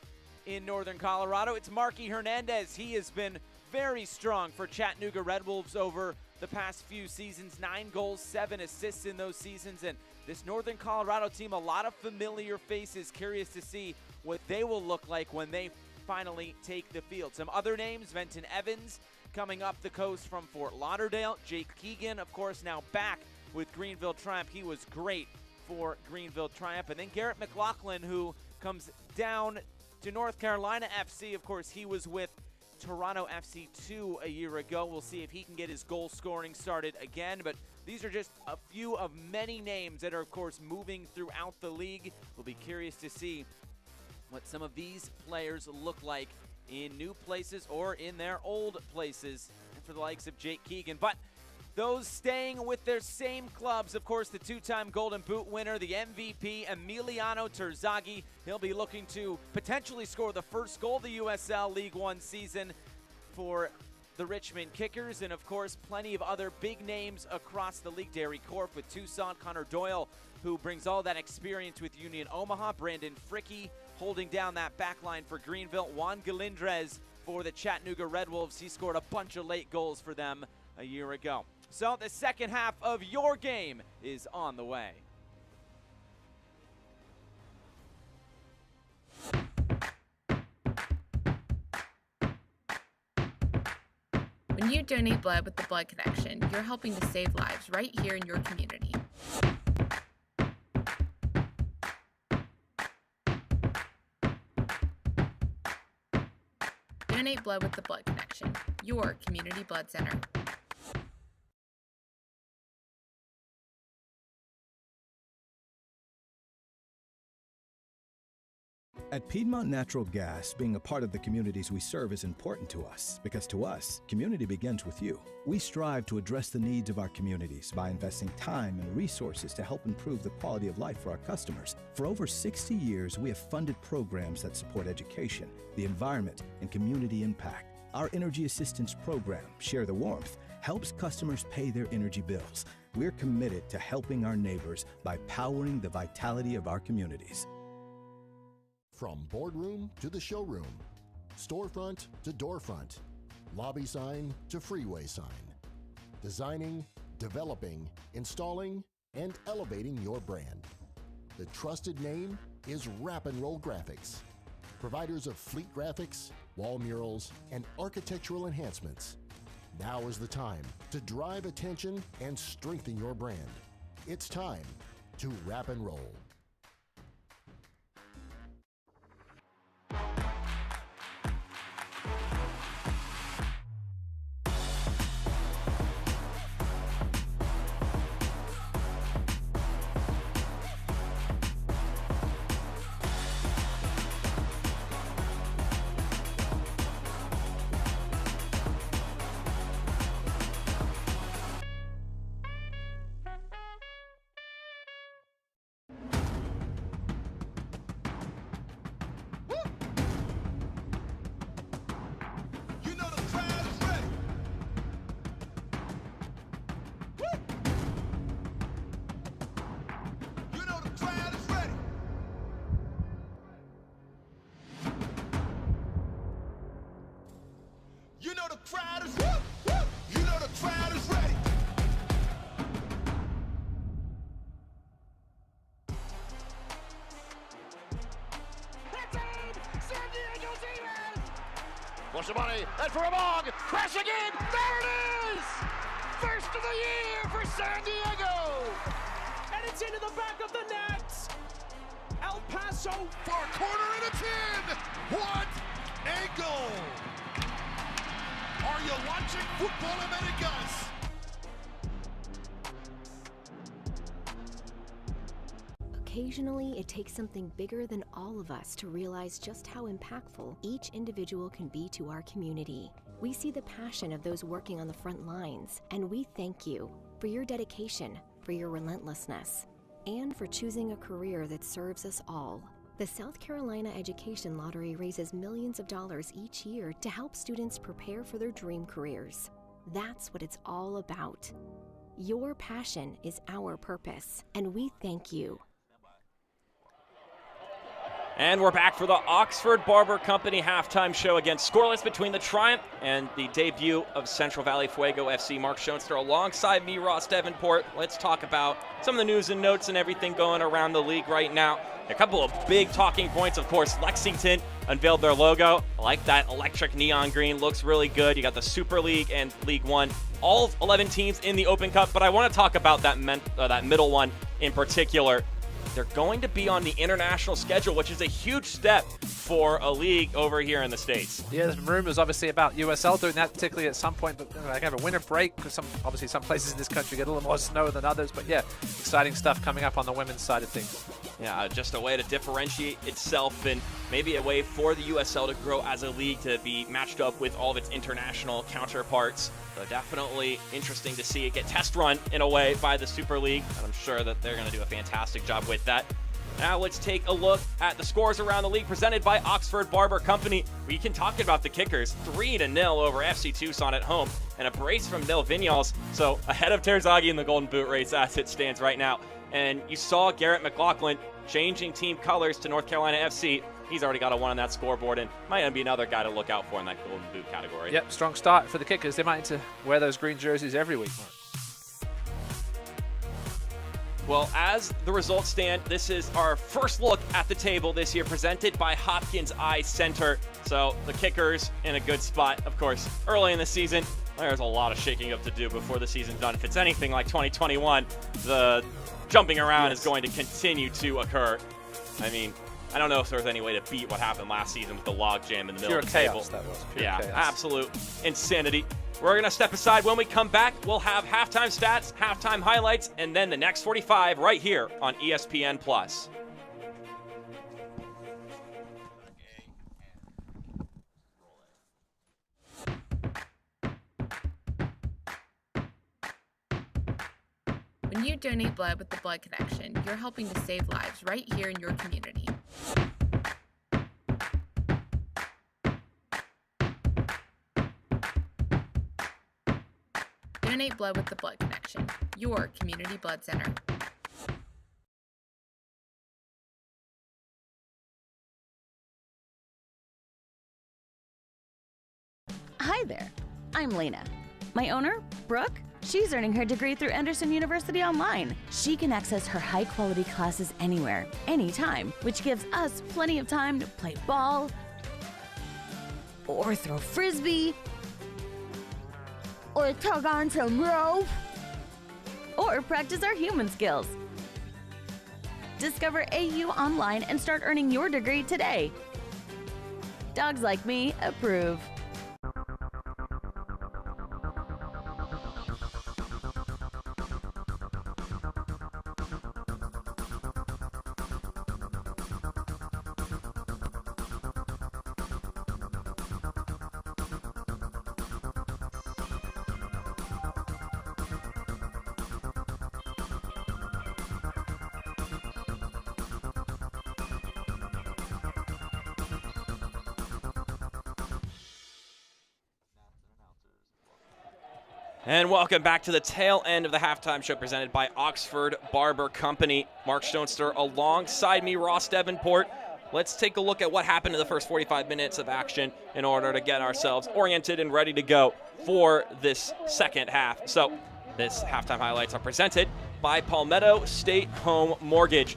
in Northern Colorado, it's Marky Hernandez. He has been very strong for Chattanooga Red Wolves over the past few seasons. 9 goals, 7 assists in those seasons. And this Northern Colorado team, a lot of familiar faces. Curious to see what they will look like when they finally take the field. Some other names, Benton Evans coming up the coast from Fort Lauderdale. Jake Keegan, of course, now back with Greenville Triumph. He was great for Greenville Triumph. And then Garrett McLaughlin, who comes down to North Carolina FC. Of course, he was with Toronto FC 2 a year ago. We'll see if he can get his goal scoring started again. But these are just a few of many names that are, of course, moving throughout the league. We'll be curious to see what some of these players look like in new places or in their old places, and for the likes of Jake Keegan. But those staying with their same clubs, of course, the 2-time Golden Boot winner, the MVP, Emiliano Terzaghi. He'll be looking to potentially score the first goal of the USL League One season for the Richmond Kickers. And, of course, plenty of other big names across the league. Derry Corp with Tucson, Connor Doyle, who brings all that experience with Union Omaha. Brandon Fricke holding down that back line for Greenville. Juan Galindrez for the Chattanooga Red Wolves. He scored a bunch of late goals for them a year ago. So the second half of your game is on the way. When you donate blood with the Blood Connection, you're helping to save lives right here in your community. Donate blood with the Blood Connection, your community blood center. At Piedmont Natural Gas, being a part of the communities we serve is important to us, because to us, community begins with you. We strive to address the needs of our communities by investing time and resources to help improve the quality of life for our customers. For over 60 years, we have funded programs that support education, the environment, and community impact. Our Energy Assistance Program, Share the Warmth, helps customers pay their energy bills. We're committed to helping our neighbors by powering the vitality of our communities. From boardroom to the showroom, storefront to doorfront, lobby sign to freeway sign. Designing, developing, installing, and elevating your brand. The trusted name is Wrap and Roll Graphics, providers of fleet graphics, wall murals, and architectural enhancements. Now is the time to drive attention and strengthen your brand. It's time to wrap and roll. You know the crowd is ready. You know the crowd is ready. That's in! San Diego Demons! What's the money? And for a bog! Crashing in! There it is! First of the year for San Diego! And it's into the back of the net! El Paso for a corner and a 10! What a goal! Are you watching Football Americas? Occasionally, it takes something bigger than all of us to realize just how impactful each individual can be to our community. We see the passion of those working on the front lines, and we thank you for your dedication, for your relentlessness, and for choosing a career that serves us all. The South Carolina Education Lottery raises millions of dollars each year to help students prepare for their dream careers. That's what it's all about. Your passion is our purpose, and we thank you. And we're back for the Oxford Barber Company halftime show. Again, scoreless between the Triumph and the debut of Central Valley Fuego FC. Mark Schoenster alongside me, Ross Davenport. Let's talk about some of the news and notes and everything going around the league right now. A couple of big talking points, of course. Lexington unveiled their logo. I like that electric neon green. Looks really good. You got the Super League and League One. All 11 teams in the Open Cup, but I want to talk about that middle one in particular. They're going to be on the international schedule, which is a huge step for a league over here in the States. Yeah, there's rumors obviously about USL doing that, particularly at some point, but they have a winter break because obviously some places in this country get a little more snow than others. But yeah, exciting stuff coming up on the women's side of things. Yeah, just a way to differentiate itself and maybe a way for the USL to grow as a league to be matched up with all of its international counterparts. So definitely interesting to see it get test run in a way by the Super League, and I'm sure that they're going to do a fantastic job with that. Now let's take a look at the scores around the league presented by Oxford Barber Company. We can talk about the Kickers, 3-0 over FC Tucson at home, and a brace from Nil Vinyals. So ahead of Terzaghi in the Golden Boot race as it stands right now. And you saw Garrett McLaughlin changing team colors to North Carolina FC. He's already got a 1 on that scoreboard and might be another guy to look out for in that Golden Boot category. Yep, strong start for the Kickers. They might need to wear those green jerseys every week. Well, as the results stand, this is our first look at the table this year, presented by Hopkins Eye Center. So the Kickers in a good spot, of course, early in the season. There's a lot of shaking up to do before the season's done. If it's anything like 2021, the jumping around is going to continue to occur. I mean, I don't know if there's any way to beat what happened last season with the logjam in the middle of the table. That was pure chaos. chaos. Absolute insanity. We're going to step aside. When we come back, we'll have halftime stats, halftime highlights, and then the next 45 right here on ESPN+. When you donate blood with the Blood Connection, you're helping to save lives right here in your community. Donate blood with the Blood Connection, your community blood center. Hi there, I'm Lena. My owner, Brooke, she's earning her degree through Anderson University online. She can access her high-quality classes anywhere, anytime, which gives us plenty of time to play ball, or throw frisbee, or tug on some rope, or practice our human skills. Discover AU online and start earning your degree today. Dogs like me approve. And welcome back to the tail end of the halftime show presented by Oxford Barber Company. Mark Stonester alongside me, Ross Davenport. Let's take a look at what happened in the first 45 minutes of action in order to get ourselves oriented and ready to go for this second half. So this halftime highlights are presented by Palmetto State Home Mortgage.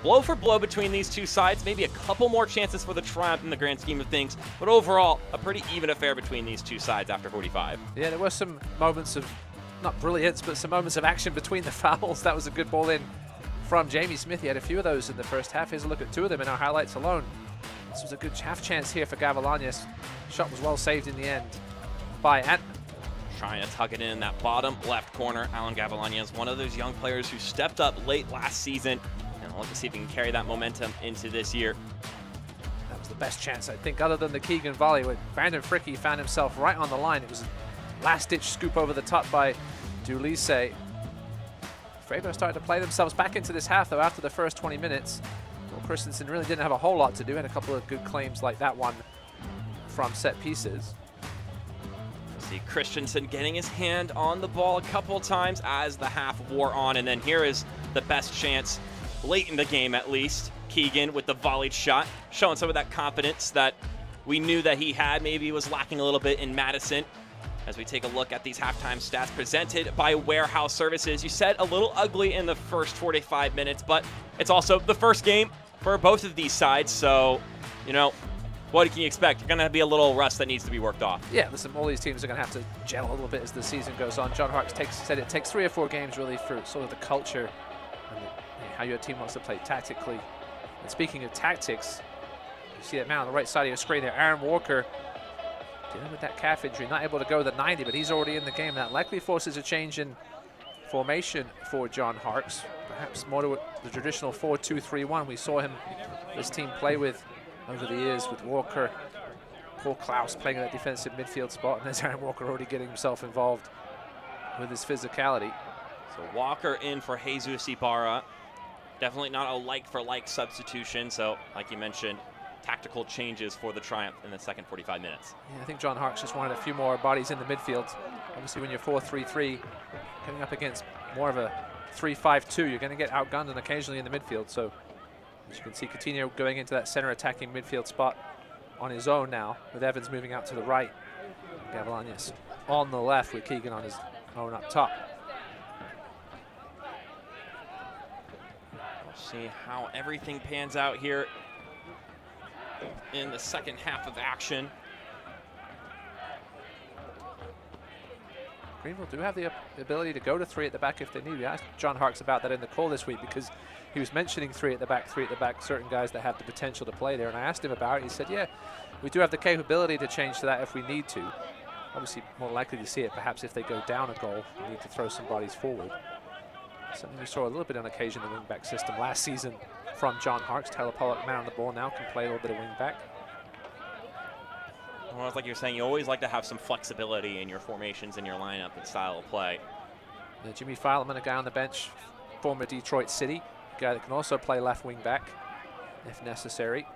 Blow for blow between these two sides, maybe a couple more chances for the Triumph in the grand scheme of things, but overall, a pretty even affair between these two sides after 45. Yeah, there were some moments of, not brilliance, but some moments of action between the fouls. That was a good ball in from Jamie Smith. He had a few of those in the first half. Here's a look at two of them in our highlights alone. This was a good half chance here for Gavilanes. Shot was well saved in the end by Antman. Trying to tuck it in that bottom left corner. Alan Gavilanes, one of those young players who stepped up late last season. And I'll look to see if he can carry that momentum into this year. That was the best chance, I think, other than the Keegan volley, when Brandon Fricke found himself right on the line. It was a last-ditch scoop over the top by Dulise. Fuego started to play themselves back into this half, though, after the first 20 minutes. Will Christensen really didn't have a whole lot to do. Had a couple of good claims like that one from set pieces. See Christensen getting his hand on the ball a couple times as the half wore on. And then here is the best chance late in the game, at least. Keegan with the volleyed shot, showing some of that confidence that we knew that he had. Maybe he was lacking a little bit in Madison. As we take a look at these halftime stats presented by Warehouse Services. You said a little ugly in the first 45 minutes, but it's also the first game for both of these sides. So, you know, what can you expect? You're going to be a little rust that needs to be worked off. Yeah, listen, all these teams are going to have to gel a little bit as the season goes on. John Harks said it takes 3 or 4 games really for sort of the culture and how your team wants to play tactically. And speaking of tactics, you see that man on the right side of your screen there, Aaron Walker, dealing with that calf injury, not able to go the 90, but he's already in the game. That likely forces a change in formation for John Harks, perhaps more to the traditional 4-2-3-1 we saw this team play with over the years, with Walker, Paul Klaus playing in that defensive midfield spot, and there's Aaron Walker already getting himself involved with his physicality. So Walker in for Jesus Ibarra. Definitely not a like-for-like substitution. So, like you mentioned, tactical changes for the Triumph in the second 45 minutes. Yeah, I think John Harks just wanted a few more bodies in the midfield. Obviously, when you're 4-3-3, coming up against more of a 3-5-2, you're going to get outgunned and occasionally in the midfield. So, as you can see, Coutinho going into that center attacking midfield spot on his own now, with Evans moving out to the right. Gavilanes on the left with Keegan on his own up top. See how everything pans out here in the second half of action. Greenville do have the ability to go to 3 at the back if they need. We asked John Harks about that in the call this week because he was mentioning 3 at the back, certain guys that have the potential to play there. And I asked him about it. He said, yeah, we do have the capability to change to that if we need to. Obviously, more likely to see it perhaps if they go down a goal, we need to throw some bodies forward. Something we saw a little bit on occasion in the wing-back system last season from John Harks. Taylor Pollock, man on the ball now, can play a little bit of wing-back. Well, it's like you're saying, you always like to have some flexibility in your formations and your lineup and style of play. Jimmy Fileman, a guy on the bench, former Detroit City, a guy that can also play left wing-back if necessary,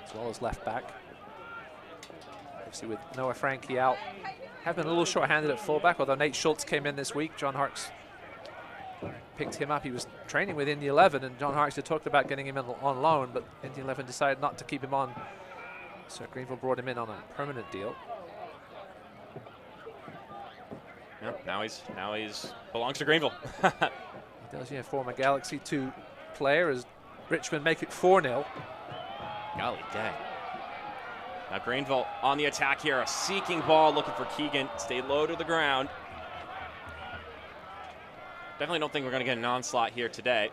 as well as left-back. Obviously with Noah Frankie out, have been a little short-handed at fullback, although Nate Schultz came in this week. John Harks picked him up. He was training with Indy 11, and John Harks had talked about getting him on loan, but Indy 11 decided not to keep him on. So Greenville brought him in on a permanent deal. Yep, now he's belongs to Greenville. He does, yeah, former Galaxy 2 player as Richmond make it 4-0. Golly dang. Now Greenville on the attack here, a seeking ball looking for Keegan. Stay low to the ground. Definitely don't think we're going to get an onslaught here today.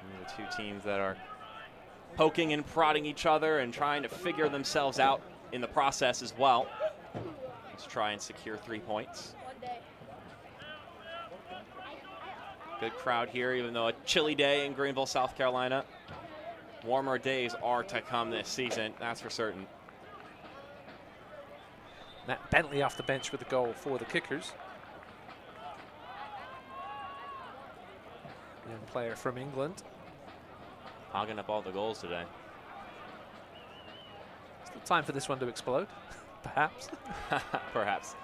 And the two teams that are poking and prodding each other and trying to figure themselves out in the process as well. Let's try and secure 3 points. Good crowd here, even though a chilly day in Greenville, South Carolina. Warmer days are to come this season, that's for certain. Matt Bentley off the bench with the goal for the Kickers. Young player from England. Hogging up all the goals today. Still time for this one to explode, perhaps. Perhaps.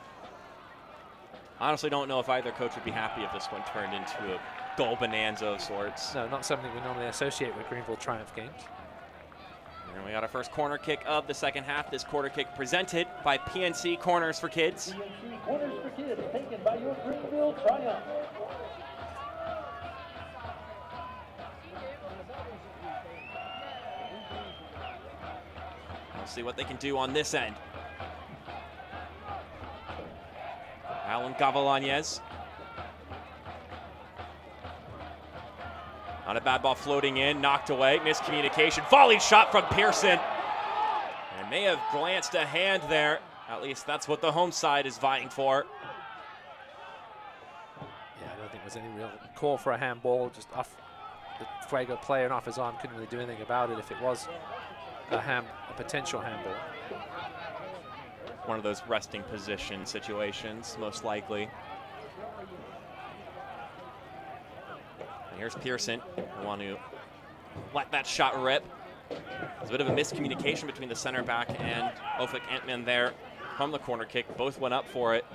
Honestly, don't know if either coach would be happy if this one turned into a goal bonanza of sorts. No, not something we normally associate with Greenville Triumph games. And we got our first corner kick of the second half. This quarter kick presented by PNC Corners for Kids. PNC Corners for Kids, taken by your Greenville Triumph. We'll see what they can do on this end. Alan Gavilanes. Not a bad ball floating in, knocked away, miscommunication, volley shot from Pearson. And may have glanced a hand there. At least that's what the home side is vying for. Yeah, I don't think there's any real call for a handball, just off the Fuego player and off his arm. Couldn't really do anything about it if it was a potential handball. One of those resting position situations, most likely. And here's Pearson, who want to let that shot rip. There's a bit of a miscommunication between the center back and Ofik Entman there from the corner kick. Both went up for it.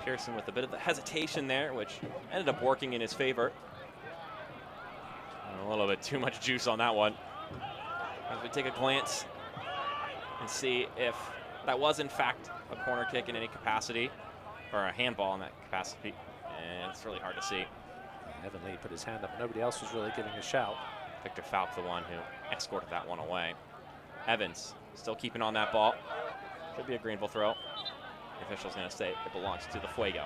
Pearson with a bit of the hesitation there, which ended up working in his favor. A little bit too much juice on that one. As we take a glance and see if that was in fact a corner kick in any capacity, or a handball in that capacity, and it's really hard to see. Evan Lee put his hand up, nobody else was really giving a shout. Victor Falk, the one who escorted that one away. Evans still keeping on that ball. Should be a Greenville throw. The official's going to say it belongs to the Fuego.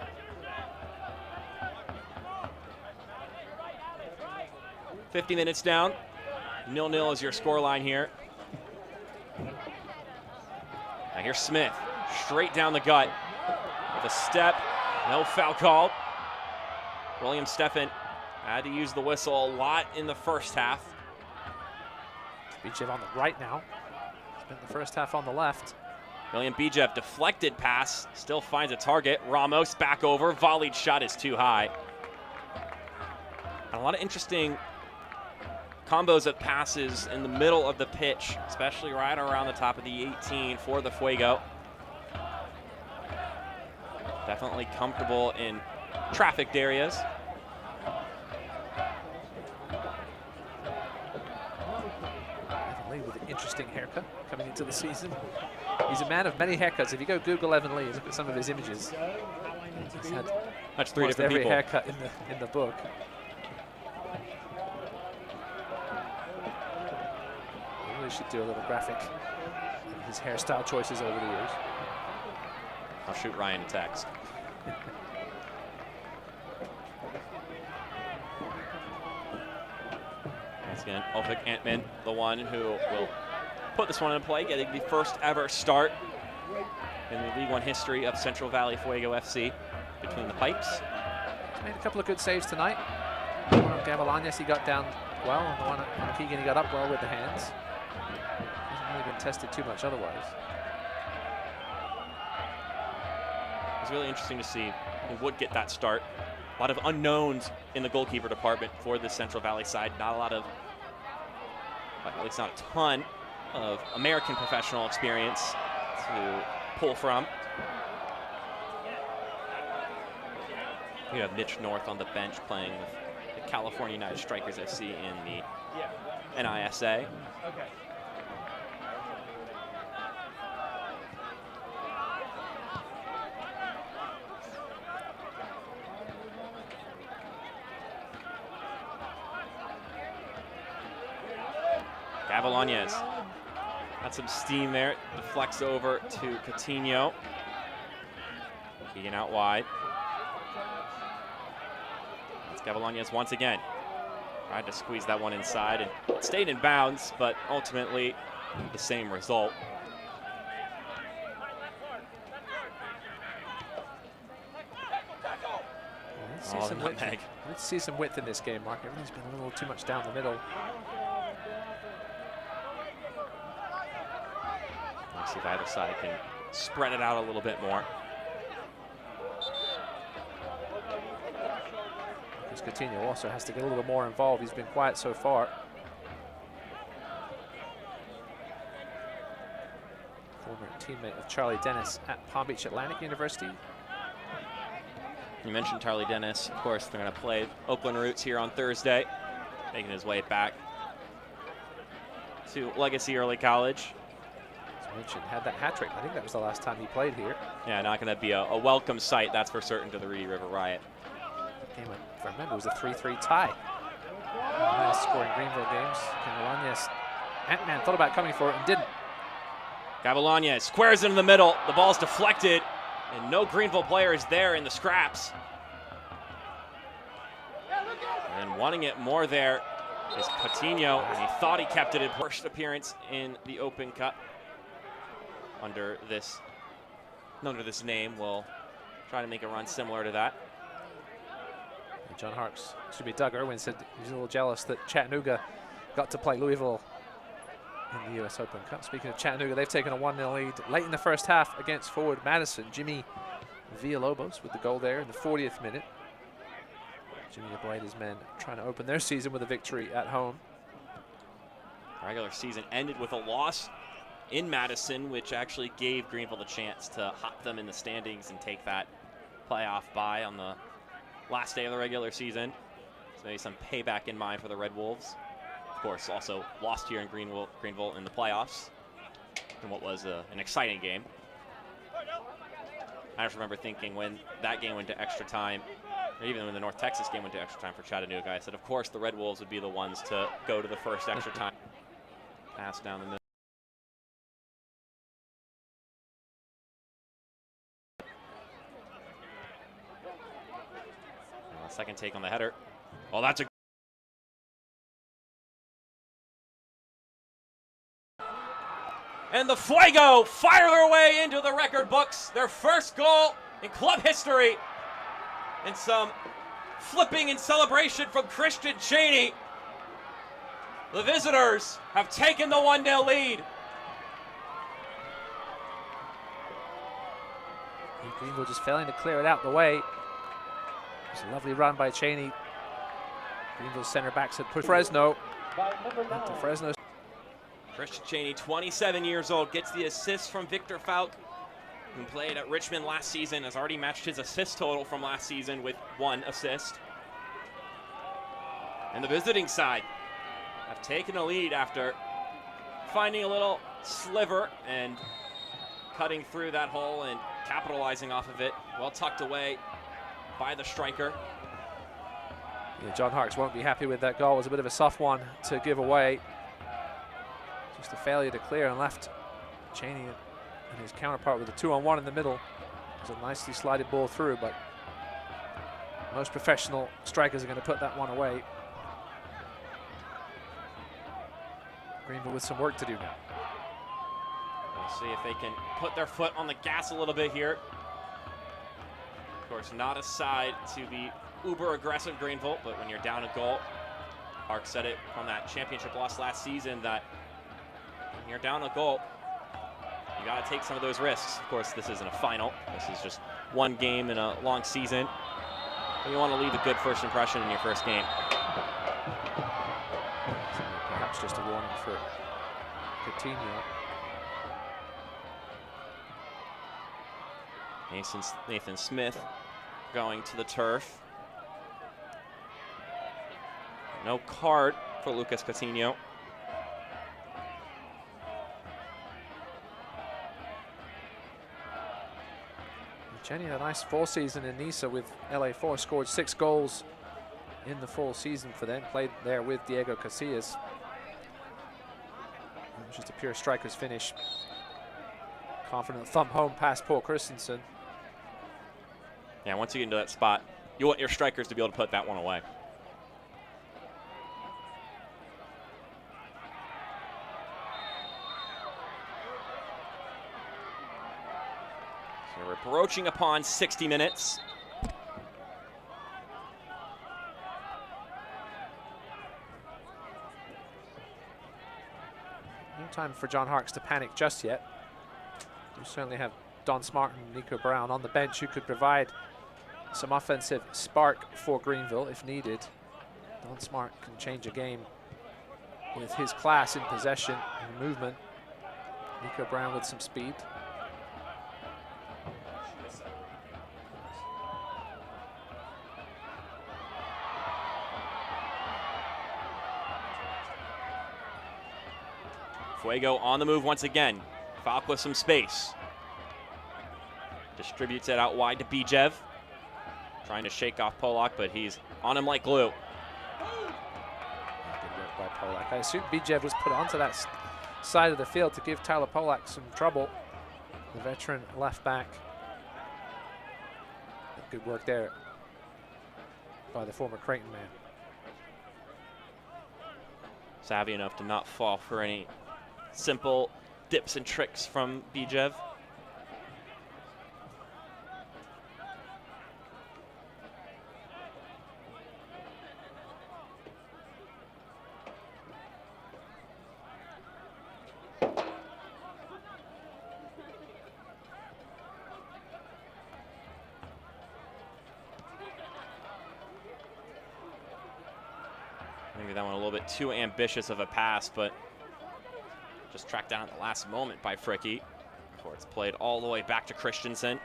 $50 minutes down. 0-0 is your scoreline here. Now here's Smith, straight down the gut with a step. No foul call. William Steffen had to use the whistle a lot in the first half. Bijev on the right now. Spent the first half on the left. William Bijev deflected pass, still finds a target. Ramos back over, volleyed shot is too high. And a lot of interesting combos of passes in the middle of the pitch, especially right around the top of the 18 for the Fuego. Definitely comfortable in trafficked areas. Evan Lee with an interesting haircut coming into the season. He's a man of many haircuts. If you go Google Evan Lee, look at some of his images. He's had that's three different every people. haircut in the book. We should do a little graphic of his hairstyle choices over the years. I'll shoot Ryan a text. Once again, Ofik Entman, the one who will put this one in play, getting the first ever start in the League One history of Central Valley Fuego FC between the pipes. He's made a couple of good saves tonight. The one on Gavilanes, he got down well, and the one on Keegan, he got up well with the hands. Hasn't really been tested too much otherwise. It's really interesting to see who would get that start. A lot of unknowns in the goalkeeper department for the Central Valley side. Not a lot of, at least not a ton of American professional experience to pull from. You have Mitch North on the bench playing with the California United Strikers FC in the NISA. Okay. Avalanez got some steam there. Deflects over to Coutinho. Keegan out wide. It's Avalanez once again. Tried to squeeze that one inside and it stayed in bounds, but ultimately the same result. Let's see some width in this game, Mark. Everything's been a little too much down the middle. Let's see if either side can spread it out a little bit more. Because Coutinho also has to get a little more involved. He's been quiet so far. Former teammate of Charlie Dennis at Palm Beach Atlantic University. You mentioned Charlie Dennis. Of course, they're going to play Oakland Roots here on Thursday, making his way back to Legacy Early College. As mentioned, had that hat trick. I think that was the last time he played here. Yeah, not going to be a welcome sight, that's for certain, to the Reedy River Riot. Game, if I remember, it was a 3-3 tie. Highest scoring Greenville games. Avalanez, Ant-Man thought about coming for it and didn't. Avalanez squares into the middle. The ball's deflected. And no Greenville player is there in the scraps. And wanting it more there is Coutinho, and he thought he kept it in first appearance in the Open Cup. Under this name, we'll try to make a run similar to that. And John Harks, Doug Irwin said he's a little jealous that Chattanooga got to play Louisville in the U.S. Open Cup. Speaking of Chattanooga, they've taken a 1-0 lead late in the first half against forward Madison. Jimmy Villalobos with the goal there in the 40th minute. Jimmy DeBlade, his men, trying to open their season with a victory at home. The regular season ended with a loss in Madison, which actually gave Greenville the chance to hop them in the standings and take that playoff bye on the last day of the regular season. So maybe some payback in mind for the Red Wolves. Of course, also lost here in Greenville in the playoffs in what was an exciting game. I just remember thinking when that game went to extra time, or even when the North Texas game went to extra time for Chattanooga, I said, of course, the Red Wolves would be the ones to go to the first extra time. Pass down the middle. Second take on the header. Oh, that's a and the Fuego fire their way into the record books. Their first goal in club history. And some flipping and celebration from Christian Cheney. The visitors have taken the 1-0 lead. Greenville just failing to clear it out the way. It was a lovely run by Cheney. Greenville's center backs had pushed Fresno. Fresno. Christian Cheney, 27 years old, gets the assist from Victor Falk, who played at Richmond last season, has already matched his assist total from last season with 1 assist. And the visiting side have taken a lead after finding a little sliver and cutting through that hole and capitalizing off of it. Well tucked away by the striker. Yeah, John Harks won't be happy with that goal. It was a bit of a soft one to give away. Just a failure to clear and left Cheney and his counterpart with a 2-on-1 in the middle. It was a nicely slided ball through, but most professional strikers are going to put that one away. Greenville with some work to do now. We'll see if they can put their foot on the gas a little bit here. Of course, not a side to be uber aggressive Greenville, but when you're down a goal, Hark said it from that championship loss last season that when you're down a goal, you got to take some of those risks. Of course, this isn't a final. This is just one game in a long season. But you want to leave a good first impression in your first game. Perhaps just a warning for Coutinho. Nathan Smith going to the turf. No card for Lucas Coutinho. Jenny had a nice full season in Niza with LA4, scored 6 goals in the full season for them, played there with Diego Casillas. It was just a pure striker's finish. Confident thumb home past Paul Christensen. Yeah, once you get into that spot, you want your strikers to be able to put that one away. So we're approaching upon 60 minutes. No time for John Harkes to panic just yet. You certainly have Don Smart and Nico Brown on the bench who could provide some offensive spark for Greenville if needed. Don Smart can change a game with his class in possession and movement. Nico Brown with some speed. Fuego on the move once again. Falk with some space. Distributes it out wide to Bijev. Trying to shake off Polak, but he's on him like glue. Good work by Polak. I assume Bijev was put onto that side of the field to give Tyler Polak some trouble. The veteran left back. Good work there by the former Creighton man. Savvy enough to not fall for any simple dips and tricks from Bijev. Maybe that one a little bit too ambitious of a pass, but just tracked down at the last moment by Fricke before it's played all the way back to Christensen.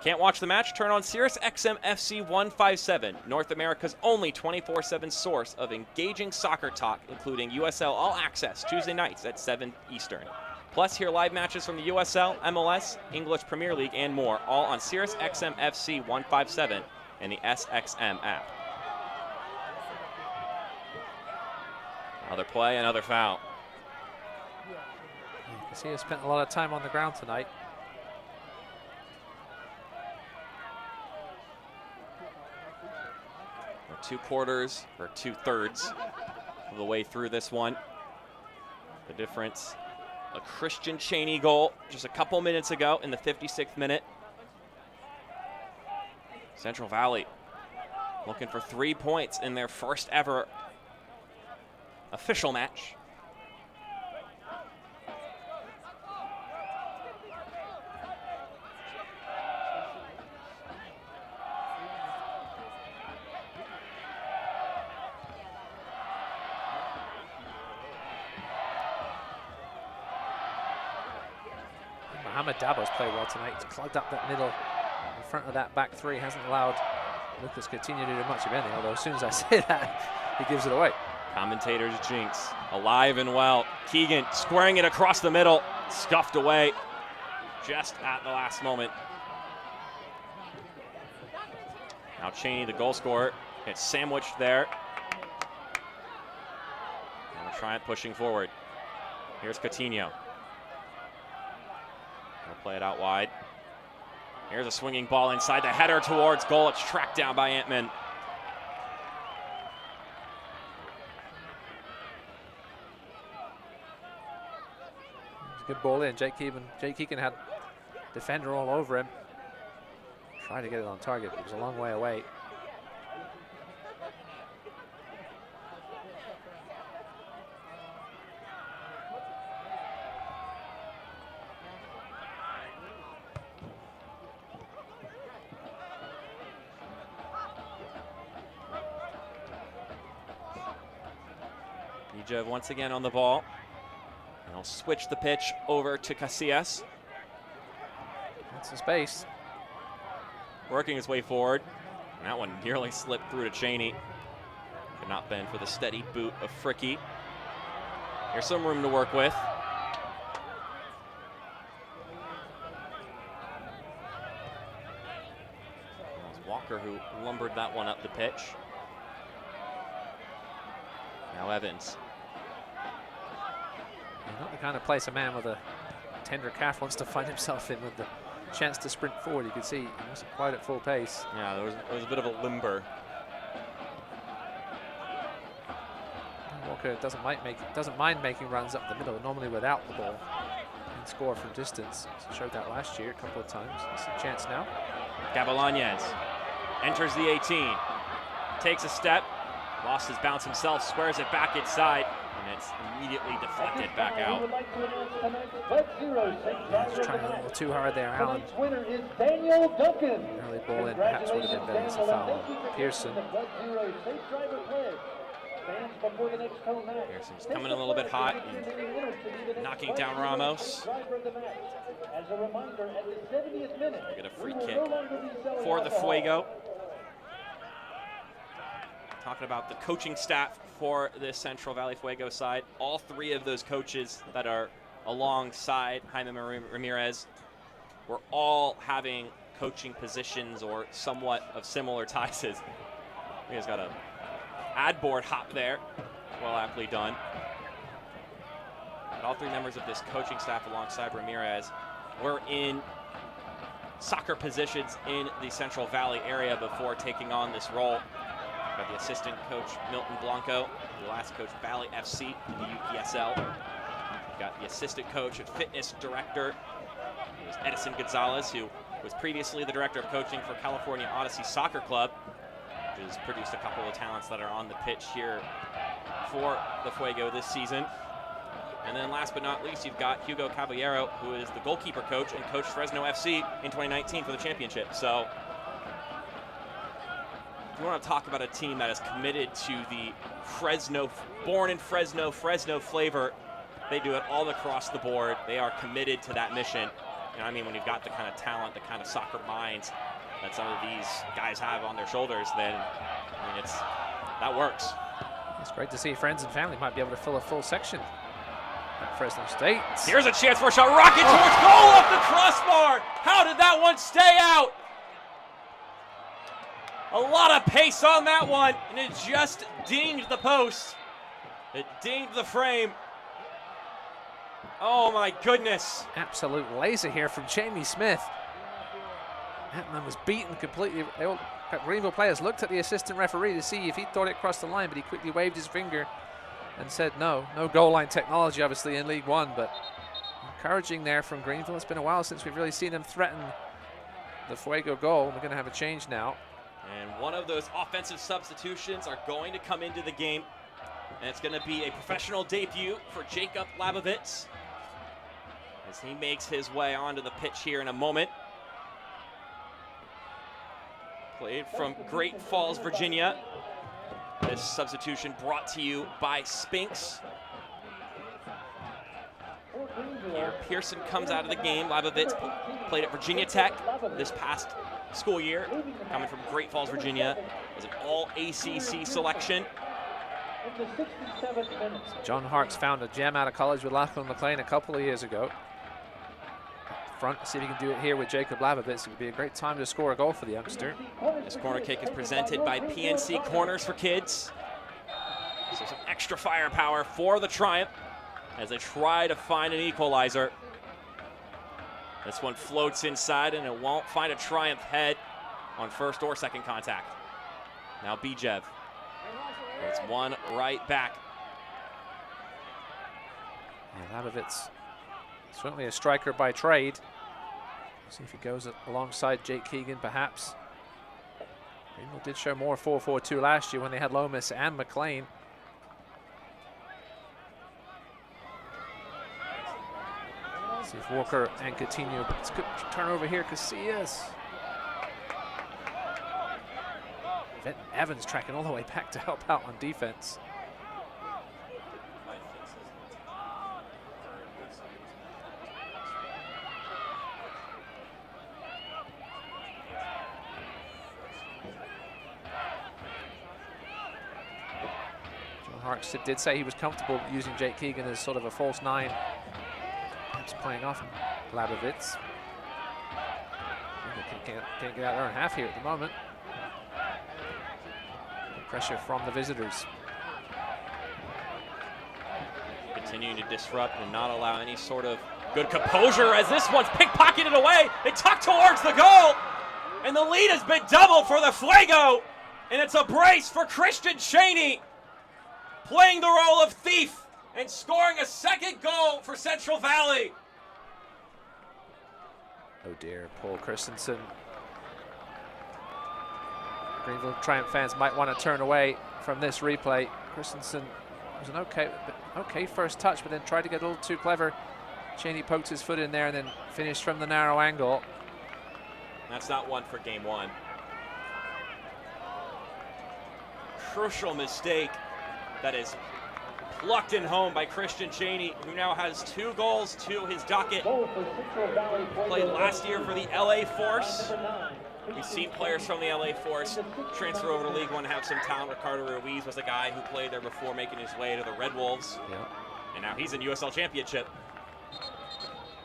Can't watch the match? Turn on Sirius XM FC 157, North America's only 24/7 source of engaging soccer talk, including USL All Access Tuesday nights at 7 Eastern. Plus, hear live matches from the USL, MLS, English Premier League, and more, all on Sirius XM FC 157 and the SXM app. Another play, another foul. You can see he spent a lot of time on the ground tonight. We're 2/4 or 2/3 of the way through this one. The difference, a Christian Cheney goal just a couple minutes ago in the 56th minute. Central Valley looking for 3 points in their first ever official match. Mohamed Dabo's played well tonight. He's clogged up that middle in front of that back three. Hasn't allowed Lucas Coutinho to do much of anything, although as soon as I say that, he gives it away. Commentators jinx, alive and well. Keegan squaring it across the middle, scuffed away just at the last moment. Now Cheney, the goal scorer, gets sandwiched there. And we're trying pushing forward. Here's Coutinho. He'll play it out wide. Here's a swinging ball inside the header towards goal. It's tracked down by Antman. Good ball in. Jake Keegan had defender all over him. Tried to get it on target, but it was a long way away. Bijev once again on the ball. And he'll switch the pitch over to Casillas. That's some space. Working his way forward. And that one nearly slipped through to Cheney. Could not been for the steady boot of Fricke. Here's some room to work with. It was Walker who lumbered that one up the pitch. Now Evans. Not the kind of place a man with a tender calf wants to find himself in with the chance to sprint forward. You can see he wasn't quite at full pace. Yeah, there was a bit of a limber. Walker doesn't mind making runs up the middle, normally without the ball, and score from distance. He showed that last year a couple of times. It's a chance now. Gavilanes enters the 18, takes a step, lost his bounce himself, squares it back inside, and it's immediately deflected back out. He's trying a little too hard there, Allen. Winner is Daniel Duncan. Early ball in perhaps would have been better as a foul. Pearson. Pearson's coming a little bit hot and knocking down Ramos. We get a free kick for the Fuego. Talking about the coaching staff for this Central Valley Fuego side. All three of those coaches that are alongside Jaime Ramirez were all having coaching positions or somewhat of similar ties. He has got a ad board hop there. Well aptly done. But all three members of this coaching staff alongside Ramirez were in soccer positions in the Central Valley area before taking on this role. Got the assistant coach Milton Blanco, who last coached Valley FC in the UPSL. Got the assistant coach and fitness director, it was Edison Gonzalez, who was previously the director of coaching for California Odyssey Soccer Club, which has produced a couple of talents that are on the pitch here for the Fuego this season. And then last but not least, you've got Hugo Caballero, who is the goalkeeper coach and coached Fresno FC in 2019 for the championship. So if you want to talk about a team that is committed to the Fresno, born in Fresno flavor, they do it all across the board. They are committed to that mission. You know, I mean, when you've got the kind of talent, the kind of soccer minds that some of these guys have on their shoulders, then I mean, that works. It's great to see friends and family might be able to fill a full section at Fresno State. Here's a chance for a shot. Rocket towards goal off the crossbar. How did that one stay out? A lot of pace on that one, and it just dinged the post. It dinged the frame. Oh my goodness. Absolute laser here from Jamie Smith. That man was beaten completely. Greenville players looked at the assistant referee to see if he thought it crossed the line, but he quickly waved his finger and said no. No goal line technology, obviously, in League One, but encouraging there from Greenville. It's been a while since we've really seen them threaten the Fuego goal. We're going to have a change now. And one of those offensive substitutions are going to come into the game, and it's going to be a professional debut for Jacob Labovitz as he makes his way onto the pitch here in a moment. Played from Great Falls, Virginia. This substitution brought to you by Spinks. Here, Pearson comes out of the game. Labovitz played at Virginia Tech this past school year, coming from Great Falls, Virginia, as an all-ACC selection. John Harks found a gem out of college with Lachlan McLean a couple of years ago. Front, see if he can do it here with Jacob Labovitz. It would be a great time to score a goal for the youngster. This corner kick is presented by PNC Corners for Kids. So some extra firepower for the Triumph as they try to find an equalizer. This one floats inside and it won't find a Triumph head on first or second contact. Now Bijev. It's one right back. Yeah, Labovitz, certainly a striker by trade. See if he goes alongside Jake Keegan, perhaps. Greenville did show more 4-4-2 last year when they had Lomas and McLean. See if Walker and Coutinho. It's a good turnover here, Casillas. Benton Evans tracking all the way back to help out on defense. Harks did say he was comfortable using Jake Keegan as sort of a false nine. Perhaps playing off Labovitz. Can't get out there in half here at the moment. Pressure from the visitors. Continuing to disrupt and not allow any sort of good composure as this one's pickpocketed away. They tuck towards the goal, and the lead has been doubled for the Fuego, and it's a brace for Christian Cheney, playing the role of thief and scoring a second goal for Central Valley. Oh dear, Paul Christensen. Greenville Triumph fans might want to turn away from this replay. Christensen was an okay first touch, but then tried to get a little too clever. Cheney poked his foot in there and then finished from the narrow angle. That's not one for game one. Crucial mistake that is plucked in home by Christian Cheney, who now has 2 goals to his docket. Played last year for the LA Force. We've seen players from the LA Force transfer over to League One, have some talent. Ricardo Ruiz was a guy who played there before making his way to the Red Wolves. Yep. And now he's in USL Championship.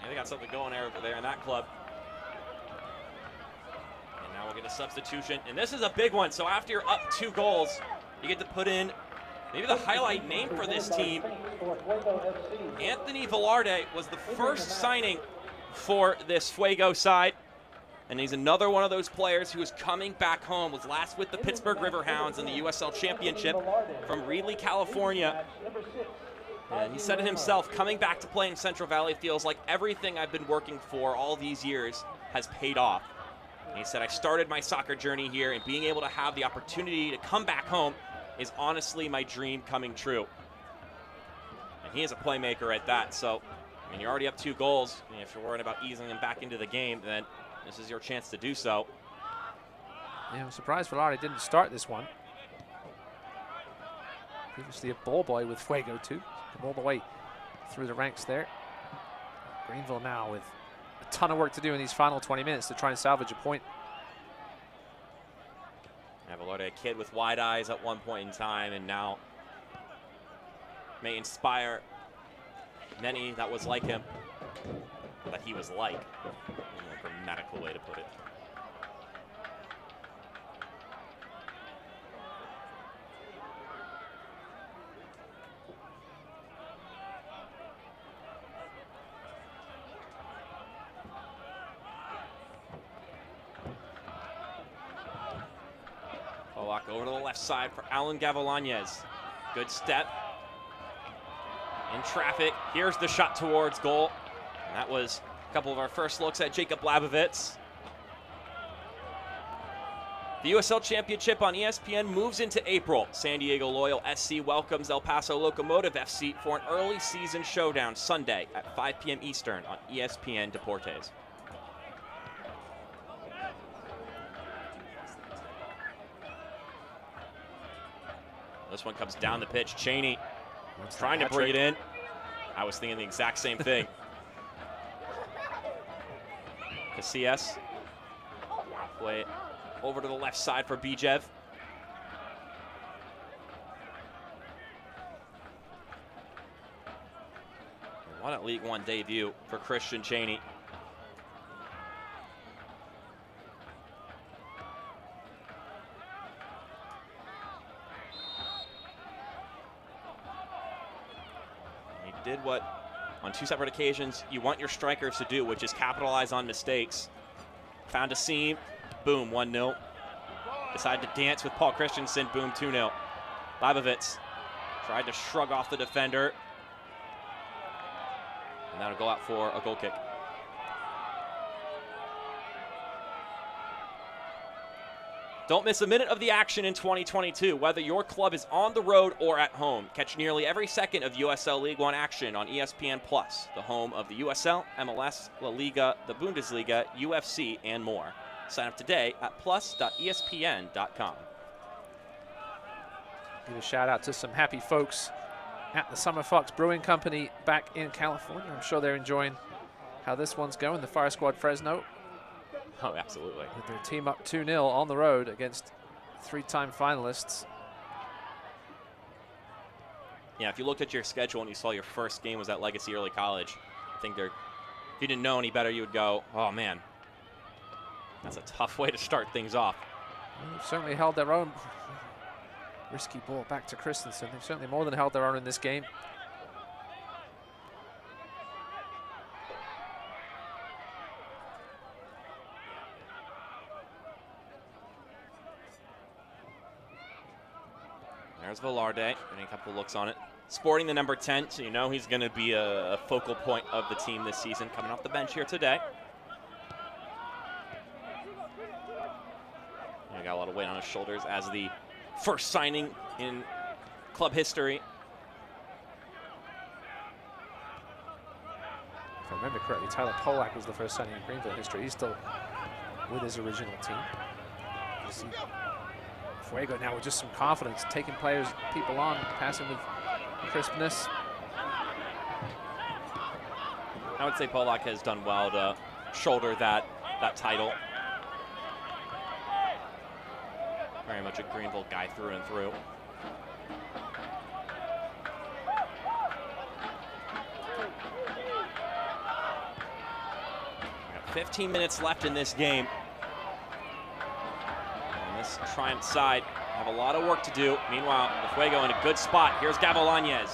And they got something going over there in that club. And now we'll get a substitution. And this is a big one. So after you're up 2 goals, you get to put in maybe the highlight name for this team. Anthony Villardi was the first signing for this Fuego side. And he's another one of those players who is coming back home. Was last with the Pittsburgh Riverhounds in the USL Championship from Reedley, California. And he said it himself, coming back to play in Central Valley feels like everything I've been working for all these years has paid off. And he said, I started my soccer journey here, and being able to have the opportunity to come back home is honestly my dream coming true. And he is a playmaker at that. So, I mean, you're already up 2 goals. And if you're worried about easing him back into the game, then this is your chance to do so. Yeah, I'm surprised Villardi didn't start this one. Previously a ball boy with Fuego too. All the way through the ranks there. Greenville now with a ton of work to do in these final 20 minutes to try and salvage a point. Vallarta, a kid with wide eyes at one point in time, and now may inspire many that was like him, that he was like. A grammatical way to put it. Polak over to the left side for Alan Gavilanes. Good step. In traffic. Here's the shot towards goal. And that was a couple of our first looks at Jacob Labovitz. The USL Championship on ESPN moves into April. San Diego Loyal SC welcomes El Paso Locomotive FC for an early season showdown Sunday at 5 p.m. Eastern on ESPN Deportes. This one comes down the pitch. Cheney trying to bring it in. I was thinking the exact same thing. Casillas. Play it over to the left side for Bijev. What a League One debut for Christian Cheney. He did what, on 2 separate occasions, you want your strikers to do, which is capitalize on mistakes. Found a seam, boom, 1-0. Decided to dance with Paul Christensen, boom, 2-0. Labovitz tried to shrug off the defender. And that'll go out for a goal kick. Don't miss a minute of the action in 2022, whether your club is on the road or at home. Catch nearly every second of USL League One action on ESPN+, the home of the USL, MLS, La Liga, the Bundesliga, UFC, and more. Sign up today at plus.espn.com. Give a shout out to some happy folks at the Summer Fox Brewing Company back in California. I'm sure they're enjoying how this one's going. The Fire Squad Fresno. Oh, absolutely. With their team up 2-0 on the road against 3-time finalists. Yeah, if you looked at your schedule and you saw your first game was at Legacy Early College, I think if you didn't know any better, you would go, oh man, that's a tough way to start things off. They've certainly held their own. Risky ball back to Christensen. They've certainly more than held their own in this game. There's Villardi, getting a couple looks on it. Sporting the number 10, so you know he's going to be a focal point of the team this season, coming off the bench here today. He got a lot of weight on his shoulders as the first signing in club history. If I remember correctly, Tyler Polak was the first signing in Greenville history. He's still with his original team. You see Fuego now with just some confidence, taking people on, passing with crispness. I would say Polak has done well to shoulder that title. Very much a Greenville guy through and through. 15 minutes left in this game. On this Triumph side, have a lot of work to do. Meanwhile, the Fuego in a good spot. Here's Gavilanes.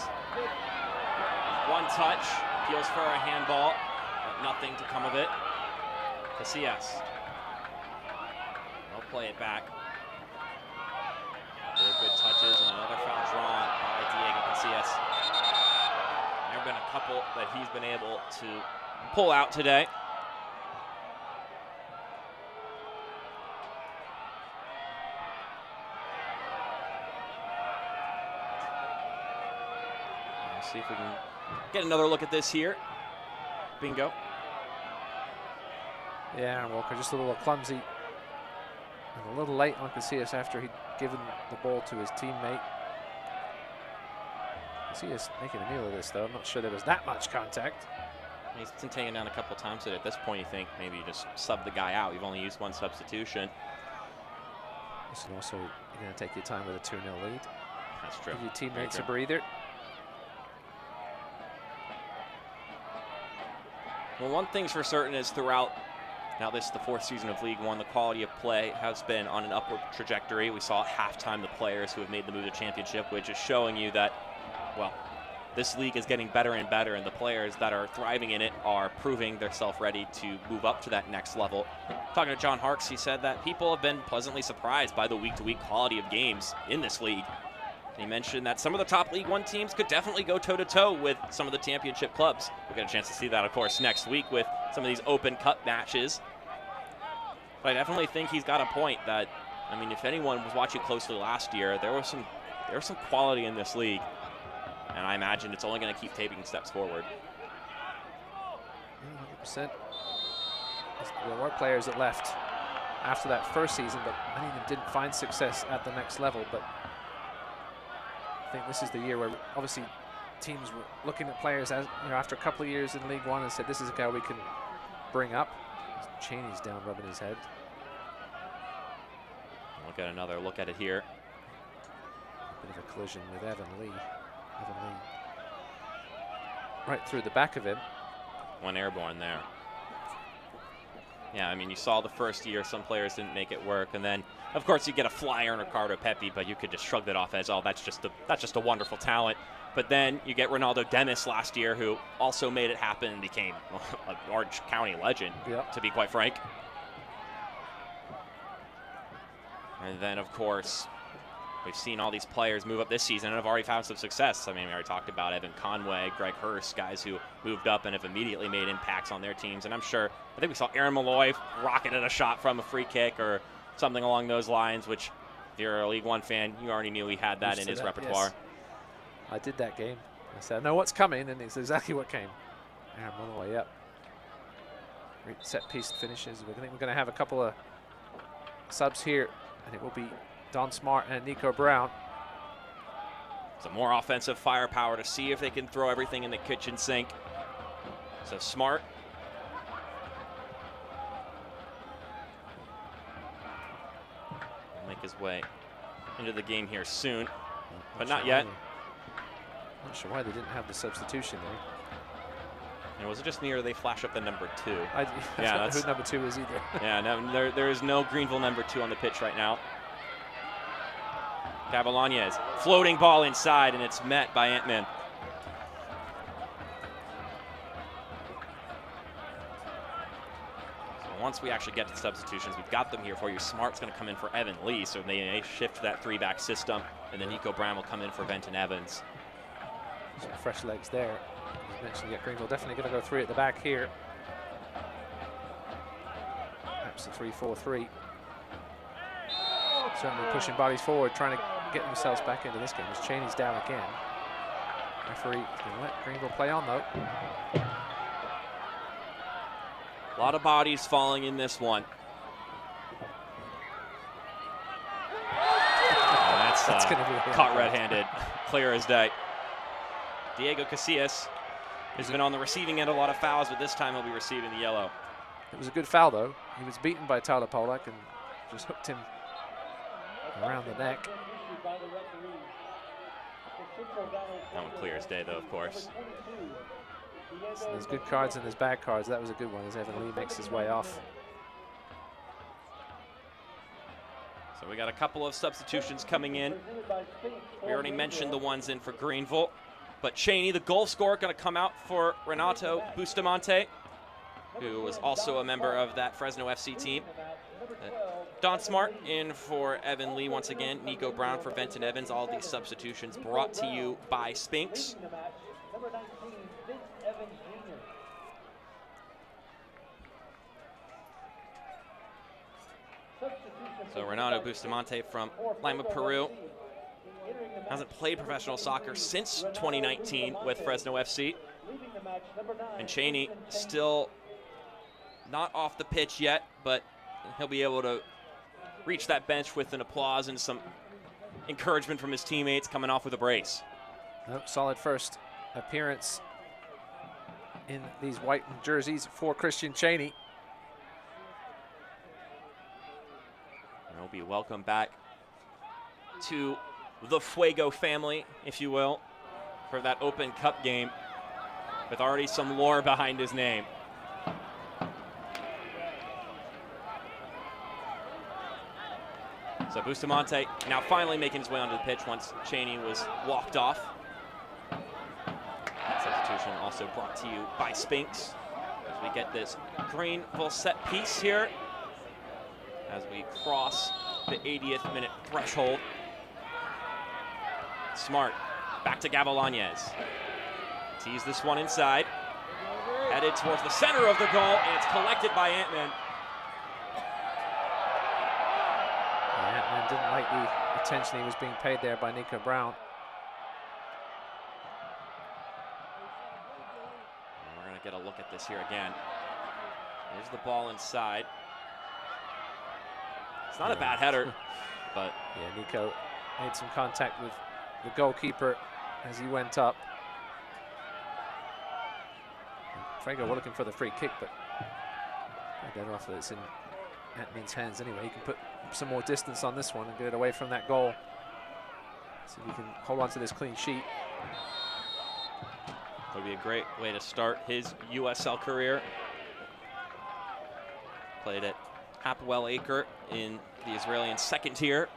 One touch, appeals for a handball, but nothing to come of it. Casillas. They'll play it back. Good touches and another foul drawn by Diego Casillas. There have been a couple that he's been able to pull out today. See if we can get another look at this here. Bingo. Yeah, Aaron Walker just a little clumsy and a little late on Casillas after he'd given the ball to his teammate. Casillas making a meal of this, though. I'm not sure there was that much contact. He's been taken down a couple times, but at this point you think maybe you just sub the guy out. You've only used one substitution. This is also, you're going to take your time with a 2-0 lead. That's true. Give your teammates a breather. Well, one thing's for certain is throughout, now this is the 4th season of League One, the quality of play has been on an upward trajectory. We saw at halftime the players who have made the move to championship, which is showing you that, well, this league is getting better and better, and the players that are thriving in it are proving themselves ready to move up to that next level. Talking to John Harkes, he said that people have been pleasantly surprised by the week-to-week quality of games in this league. He mentioned that some of the top League One teams could definitely go toe-to-toe with some of the championship clubs. We'll get a chance to see that, of course, next week with some of these Open Cup matches. But I definitely think he's got a point that, I mean, if anyone was watching closely last year, there was some quality in this league. And I imagine it's only going to keep taking steps forward. 100%. There were players that left after that first season, but many of them didn't find success at the next level. But I think this is the year where obviously teams were looking at players as, you know, after a couple of years in League One and said, this is a guy we can bring up. Cheney's down rubbing his head. We'll get another look at it here. Bit of a collision with Evan Lee. Right through the back of him. One airborne there. Yeah, I mean, you saw the first year some players didn't make it work, and then, of course, you get a flyer in Ricardo Pepi, but you could just shrug that off as, oh, that's just a wonderful talent. But then you get Ronaldo Demis last year, who also made it happen and became an Orange County legend, to be quite frank. And then, of course, we've seen all these players move up this season and have already found some success. I mean, we already talked about Evan Conway, Greg Hurst, guys who moved up and have immediately made impacts on their teams. And I'm sure, I think we saw Aaron Malloy rocketed a shot from a free kick or something along those lines, which if you're a League One fan, you already knew he had that in his repertoire. Yes. I did that game. I said, I know what's coming, and it's exactly what came. Aaron Malloy, yep. Great set piece finishes. I think we're going to have a couple of subs here, and it will be Don Smart and Nico Brown. Some more offensive firepower to see if they can throw everything in the kitchen sink. So Smart. Will make his way into the game here soon, but not yet. Not sure why they didn't have the substitution there. And was it just near they flash up the number 2? I don't know who number 2 is either. Yeah, no, there is no Greenville number 2 on the pitch right now. Gavilanes, floating ball inside, and it's met by Antman. So once we actually get to the substitutions, we've got them here for you. Smart's going to come in for Evan Lee, so they may shift to that 3-back system, and then Nico Brown will come in for Benton Evans. Some fresh legs there. As mentioned, yeah, Greenville definitely going to go 3 at the back here. Perhaps a 3-4-3. Certainly pushing bodies forward, trying to get themselves back into this game as Cheney's down again. Referee is going to let Greenville play on, though. A lot of bodies falling in this one. That's going to be caught red-handed, clear as day. Diego Casillas has been on the receiving end of a lot of fouls, but this time he'll be receiving the yellow. It was a good foul, though. He was beaten by Tyler Polak and just hooked him around the neck. That one clear as day, though, of course. So there's good cards and there's bad cards. That was a good one as Evan Lee makes his way off. So we got a couple of substitutions coming in. We already mentioned the ones in for Greenville. But Cheney, the goal scorer, going to come out for Renato Bustamante, who was also a member of that Fresno FC team. Don Smart in for Evan Lee once again. Nico Brown for Benton Evans. All these substitutions brought to you by Spinks. So Renato Bustamante from Lima, Peru. Hasn't played professional soccer since 2019 with Fresno FC. And Cheney still not off the pitch yet, but he'll be able to reach that bench with an applause and some encouragement from his teammates coming off with a brace. Nope, solid first appearance in these white jerseys for Christian Cheney. And he'll be welcomed back to the Fuego family, if you will, for that Open Cup game with already some lore behind his name. So Bustamante now finally making his way onto the pitch once Cheney was walked off. That substitution also brought to you by Spinks as we get this Greenville set piece here as we cross the 80th minute threshold. Smart back to Gavilanes. Tease this one inside. Headed towards the center of the goal, and it's collected by Antman. Antman didn't like the attention he was being paid there by Nico Brown. And we're going to get a look at this here again. There's the ball inside. It's not a bad header, but yeah, Nico made some contact with the goalkeeper as he went up. Fuego were looking for the free kick, but better off that it's in Antman's hands anyway. He can put some more distance on this one and get it away from that goal. See if he can hold on to this clean sheet. Would be a great way to start his USL career. Played at Hapoel Acre in the Israeli second tier.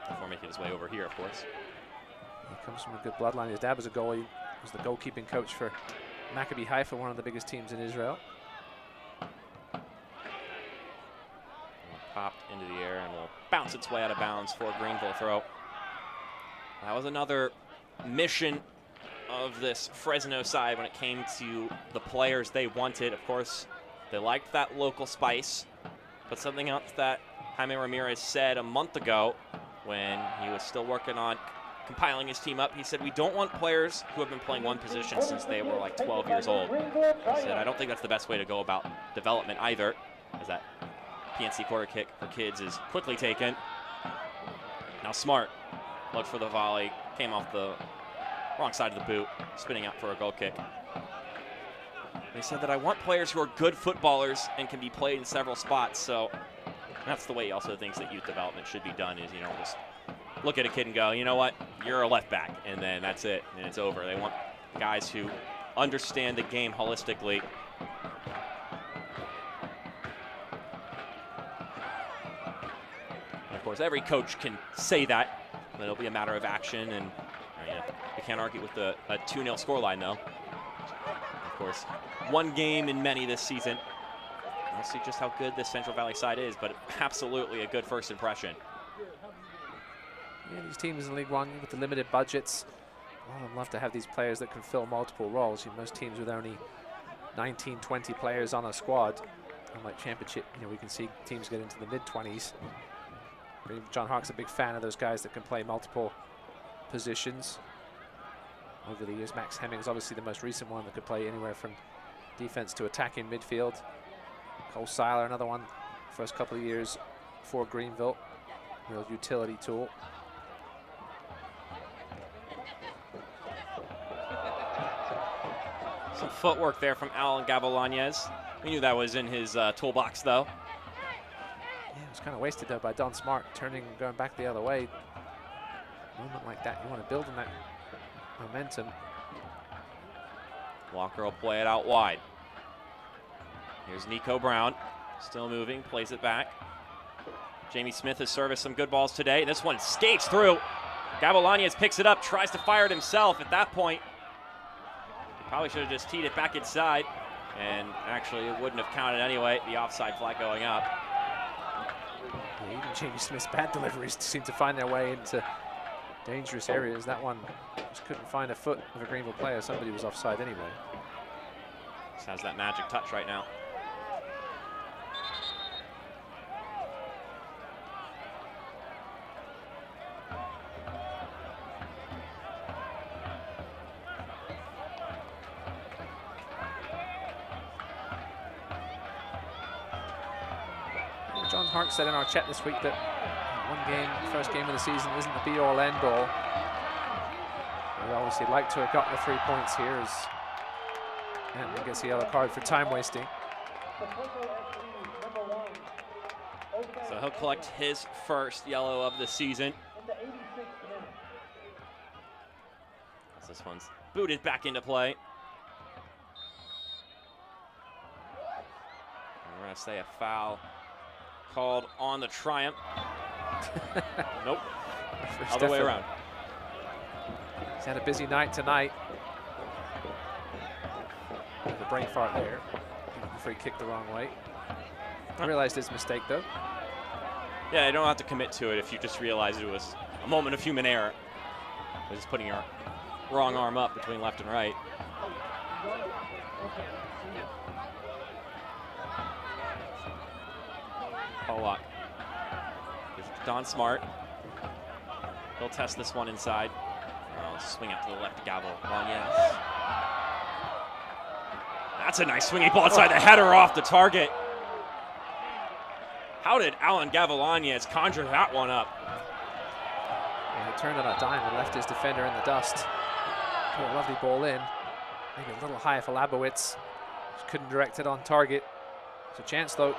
Before making his way over here, of course. He comes from a good bloodline. His dad was a goalie. He was the goalkeeping coach for Maccabi Haifa, one of the biggest teams in Israel. Popped into the air and will bounce its way out of bounds for a Greenville throw. That was another mission of this Fresno side when it came to the players they wanted. Of course, they liked that local spice, but something else that Jaime Ramirez said a month ago when he was still working on compiling his team up, he said, we don't want players who have been playing one position since they were like 12 years old. He said, I don't think that's the best way to go about development either, as that PNC quarter kick for kids is quickly taken. Now Smart looked for the volley, came off the wrong side of the boot, spinning out for a goal kick. They said that I want players who are good footballers and can be played in several spots, so that's the way he also thinks that youth development should be done is, you know, just look at a kid and go, you know what, you're a left back, and then that's it, and it's over. They want guys who understand the game holistically. And of course, every coach can say that, but it'll be a matter of action, and you can't argue with a 2-0 scoreline, though. Of course, one game in many this season. We'll see just how good this Central Valley side is, but absolutely a good first impression. Yeah, these teams in League One with the limited budgets, a lot of them love to have these players that can fill multiple roles. Most teams with only 19, 20 players on a squad. Unlike Championship, we can see teams get into the mid-20s. John Hart's a big fan of those guys that can play multiple positions. Over the years, Max Hemming is obviously the most recent one that could play anywhere from defense to attacking midfield. Cole Seiler, another one, first couple of years for Greenville. Real utility tool. Some footwork there from Alan Gavilanes. We knew that was in his toolbox, though. Yeah, it was kind of wasted, though, by Don Smart, turning and going back the other way. Movement like that, you want to build on that momentum. Walker will play it out wide. Here's Nico Brown, still moving, plays it back. Jamie Smith has serviced some good balls today, and this one skates through. Gavilanes picks it up, tries to fire it himself. At that point, he probably should have just teed it back inside, and actually it wouldn't have counted anyway, the offside flag going up. Yeah, even Jamie Smith's bad deliveries seem to find their way into dangerous areas. That one just couldn't find a foot of a Greenville player. Somebody was offside anyway. Just has that magic touch right now. John Hart said in our chat this week that one game, first game of the season, isn't the be-all, end-all. We'd obviously like to have got the 3 points here, as Anthony gets the yellow card for time wasting. So he'll collect his first yellow of the season. As this one's booted back into play. We're going to say a foul called on the Triumph. Nope. Other way around. He's had a busy night tonight. The brain fart there. Free kick the wrong way. I realized his mistake, though. Yeah, you don't have to commit to it if you just realize it was a moment of human error. Just putting your wrong arm up between left and right. Pollock. Don Smart. He'll test this one inside. I'll swing out to the left to Gavilanes. That's a nice swinging ball inside the header off the target. How did Alan Gavilanes conjure that one up? Yeah, he turned on a dime and left his defender in the dust. Put a lovely ball in. Maybe a little high for Labowitz. Just couldn't direct it on target. It's a chance, though.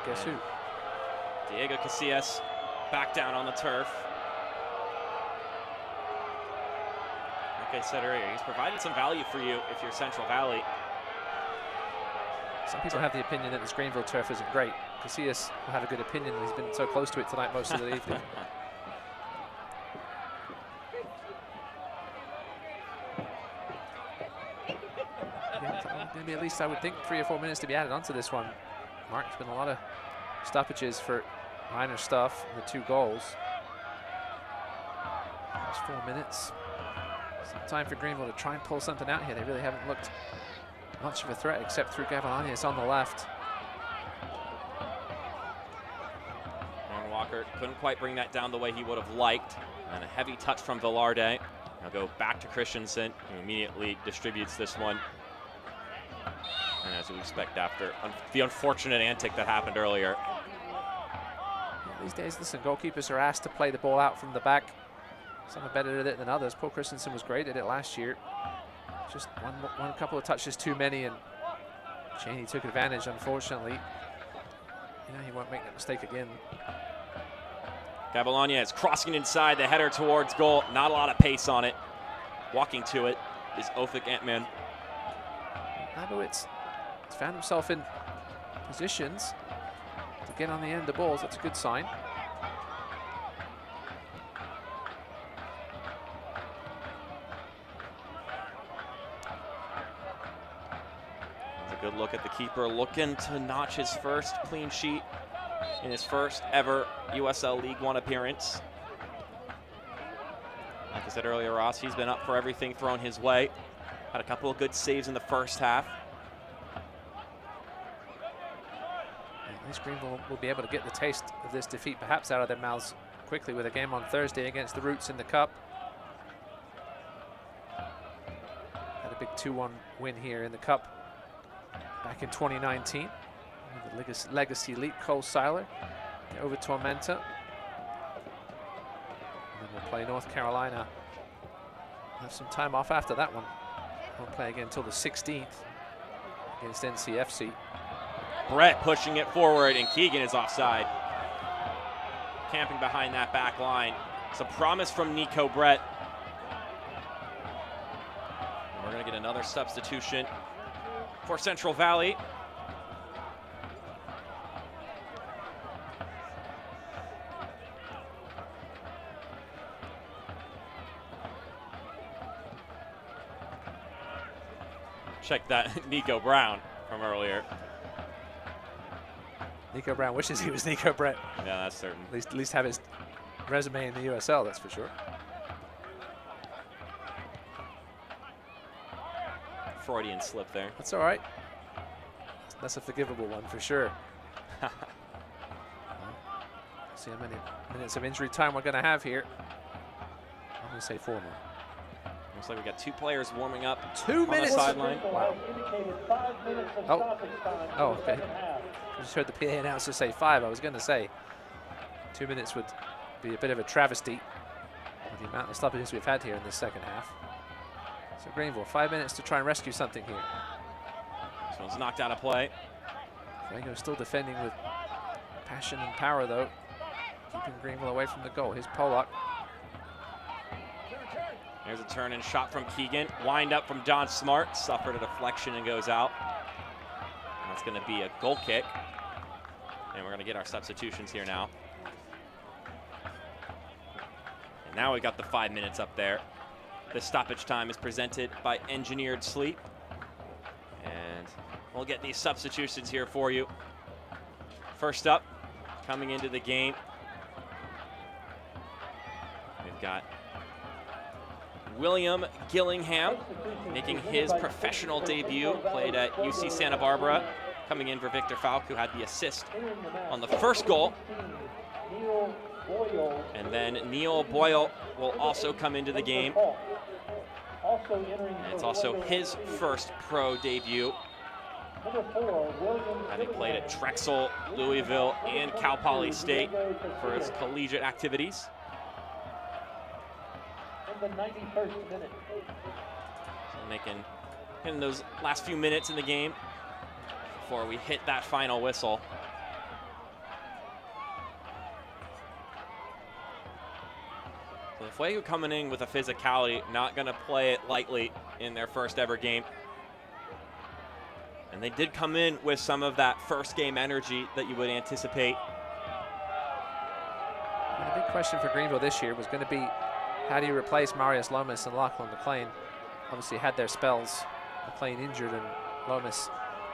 Guess who? Diego Casillas back down on the turf. Like I said earlier, he's provided some value for you if you're Central Valley. Some people have the opinion that this Greenville turf isn't great. Casillas will have a good opinion. He's been so close to it tonight most of the evening. Maybe at least I would think 3 or 4 minutes to be added onto this one. Mark, there's been a lot of stoppages for minor stuff, the 2 goals. It's 4 minutes. Some time for Greenville to try and pull something out here. They really haven't looked much of a threat except through Gavilanes on the left. And Walker couldn't quite bring that down the way he would have liked. And a heavy touch from Villardi. Now go back to Christensen, who immediately distributes this one. And as we expect after the unfortunate antic that happened earlier. These days, listen, goalkeepers are asked to play the ball out from the back. Some are better at it than others. Paul Christensen was great at it last year. Just one couple of touches too many, and Cheney took advantage, unfortunately. He won't make that mistake again. Gavilanes crossing inside, the header towards goal. Not a lot of pace on it. Walking to it is Ophik Antman. Labowitz has found himself in positions to get on the end of balls. That's a good sign. A good look at the keeper, looking to notch his first clean sheet in his first ever USL League One appearance. Like I said earlier, Ross, he's been up for everything thrown his way. Had a couple of good saves in the first half. At least Greenville will be able to get the taste of this defeat perhaps out of their mouths quickly with a game on Thursday against the Roots in the Cup. Had a big 2-1 win here in the Cup back in 2019. The legacy elite Cole Seiler over Tormenta. And then we'll play North Carolina. Have some time off after that one. Won't play again until the 16th against NCFC. Brett pushing it forward, and Keegan is offside. Camping behind that back line. It's a promise from Nico Brett. And we're going to get another substitution for Central Valley. Check that Nico Brown from earlier. Nico Brown wishes he was Nico Brett. Yeah, that's certain. At least have his resume in the USL, that's for sure. Freudian slip there. That's all right. That's a forgivable one for sure. See how many minutes of injury time we're going to have here. I'm going to say 4 more. Looks like we got 2 players warming up. 2 minutes. On the sideline. Wow. Oh, okay. I just heard the PA announcer say 5. I was going to say 2 minutes would be a bit of a travesty with the amount of stoppages we've had here in this second half. So Greenville, 5 minutes to try and rescue something here. This one's knocked out of play. Fuego still defending with passion and power, though, keeping Greenville away from the goal. Here's Pollock. There's a turn and shot from Keegan. Wind up from Don Smart. Suffered a deflection and goes out. And that's going to be a goal kick. And we're going to get our substitutions here now. And now we got the 5 minutes up there. The stoppage time is presented by Engineered Sleep. And we'll get these substitutions here for you. First up, coming into the game, we've got William Gillingham making his professional debut. Played at UC Santa Barbara, coming in for Victor Falk, who had the assist on the first goal. And then Neil Boyle will also come into the game. And it's also his first pro debut, having played at Drexel, Louisville, and Cal Poly State for his collegiate activities. The 91st minute. So making those last few minutes in the game before we hit that final whistle. So the Fuego coming in with a physicality, not going to play it lightly in their first ever game. And they did come in with some of that first game energy that you would anticipate. And the big question for Greenville this year was going to be, how do you replace Marius Lomas and Lachlan McLean? Obviously had their spells. McLean injured and Lomas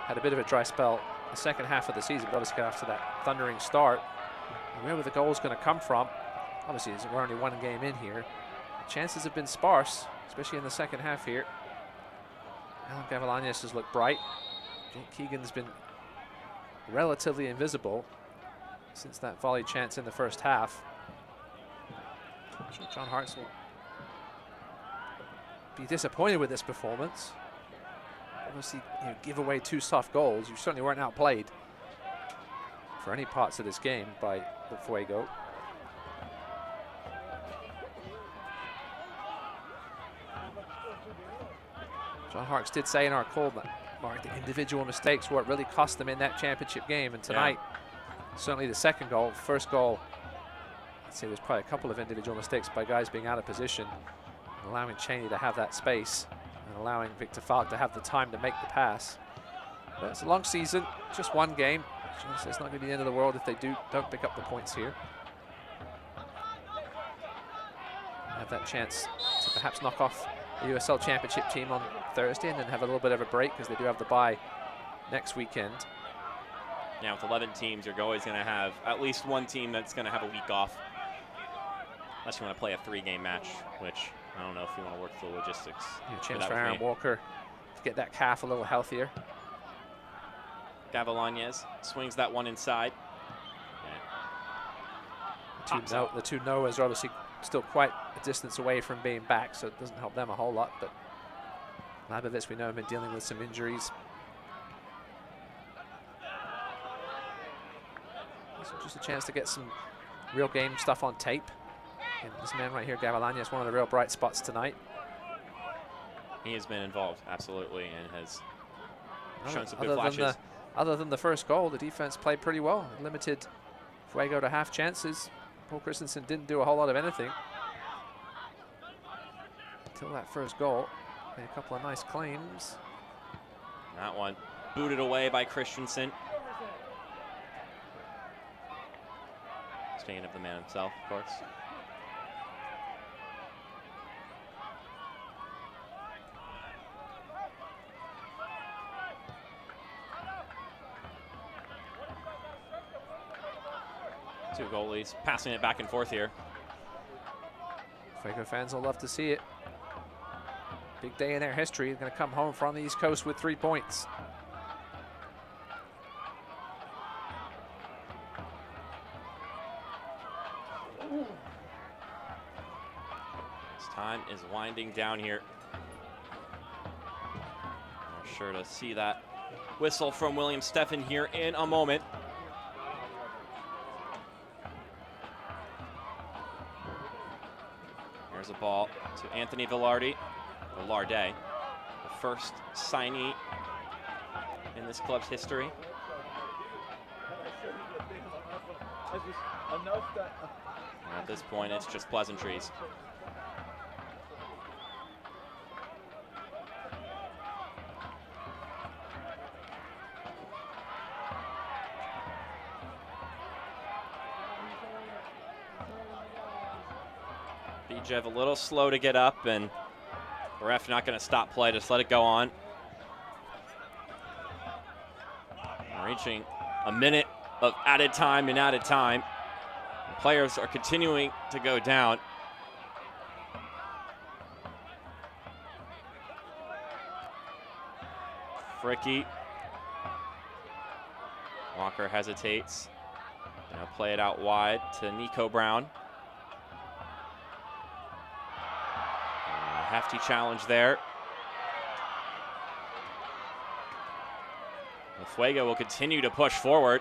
had a bit of a dry spell the second half of the season, but obviously got after that thundering start. And where were the goals going to come from? Obviously, we're only 1 game in here. The chances have been sparse, especially in the second half here. Alan Gavilanes has looked bright. Keegan's been relatively invisible since that volley chance in the first half. I'm sure John Hartz will be disappointed with this performance. Obviously, you give away 2 soft goals. You certainly weren't outplayed for any parts of this game by the Fuego. John Hartz did say in our call that, Mark, the individual mistakes were what really cost them in that championship game. And tonight, certainly the second goal, first goal, I'd say there's probably a couple of individual mistakes by guys being out of position, allowing Cheney to have that space and allowing Victor Falk to have the time to make the pass. But it's a long season, just 1 game. It's not going to be the end of the world if they don't pick up the points here. Have that chance to perhaps knock off the USL Championship team on Thursday and then have a little bit of a break because they do have the bye next weekend. Yeah, with 11 teams, you're always going to have at least one team that's going to have a week off. Unless you want to play a 3-game match, which I don't know if you want to work the logistics. Yeah, chance for Aaron Walker to get that calf a little healthier. Gavilanes swings that one inside. The two Noahs are obviously still quite a distance away from being back, so it doesn't help them a whole lot. But Labovitz, we know, have been dealing with some injuries. So just a chance to get some real game stuff on tape. And this man right here, Gavilanes, is one of the real bright spots tonight. He has been involved, absolutely, and has shown some good flashes. Other than the first goal, the defense played pretty well. It limited Fuego to half chances. Paul Christensen didn't do a whole lot of anything until that first goal. Made a couple of nice claims. That one booted away by Christensen. Speaking of the man himself, of course. Two goalies passing it back and forth here. Fuego fans will love to see it. Big day in their history. They're going to come home from the East Coast with 3 points. This time is winding down here. We're sure to see that whistle from William Steffen here in a moment. There's a ball to Anthony Villardi. The first signee in this club's history. At this point, it's just pleasantries. Bijev a little slow to get up, and the ref not going to stop play, just let it go on. Reaching a minute of added time and added time. The players are continuing to go down. Fricky. Walker hesitates. Gonna play it out wide to Nico Brown. Hefty challenge there. Fuego will continue to push forward.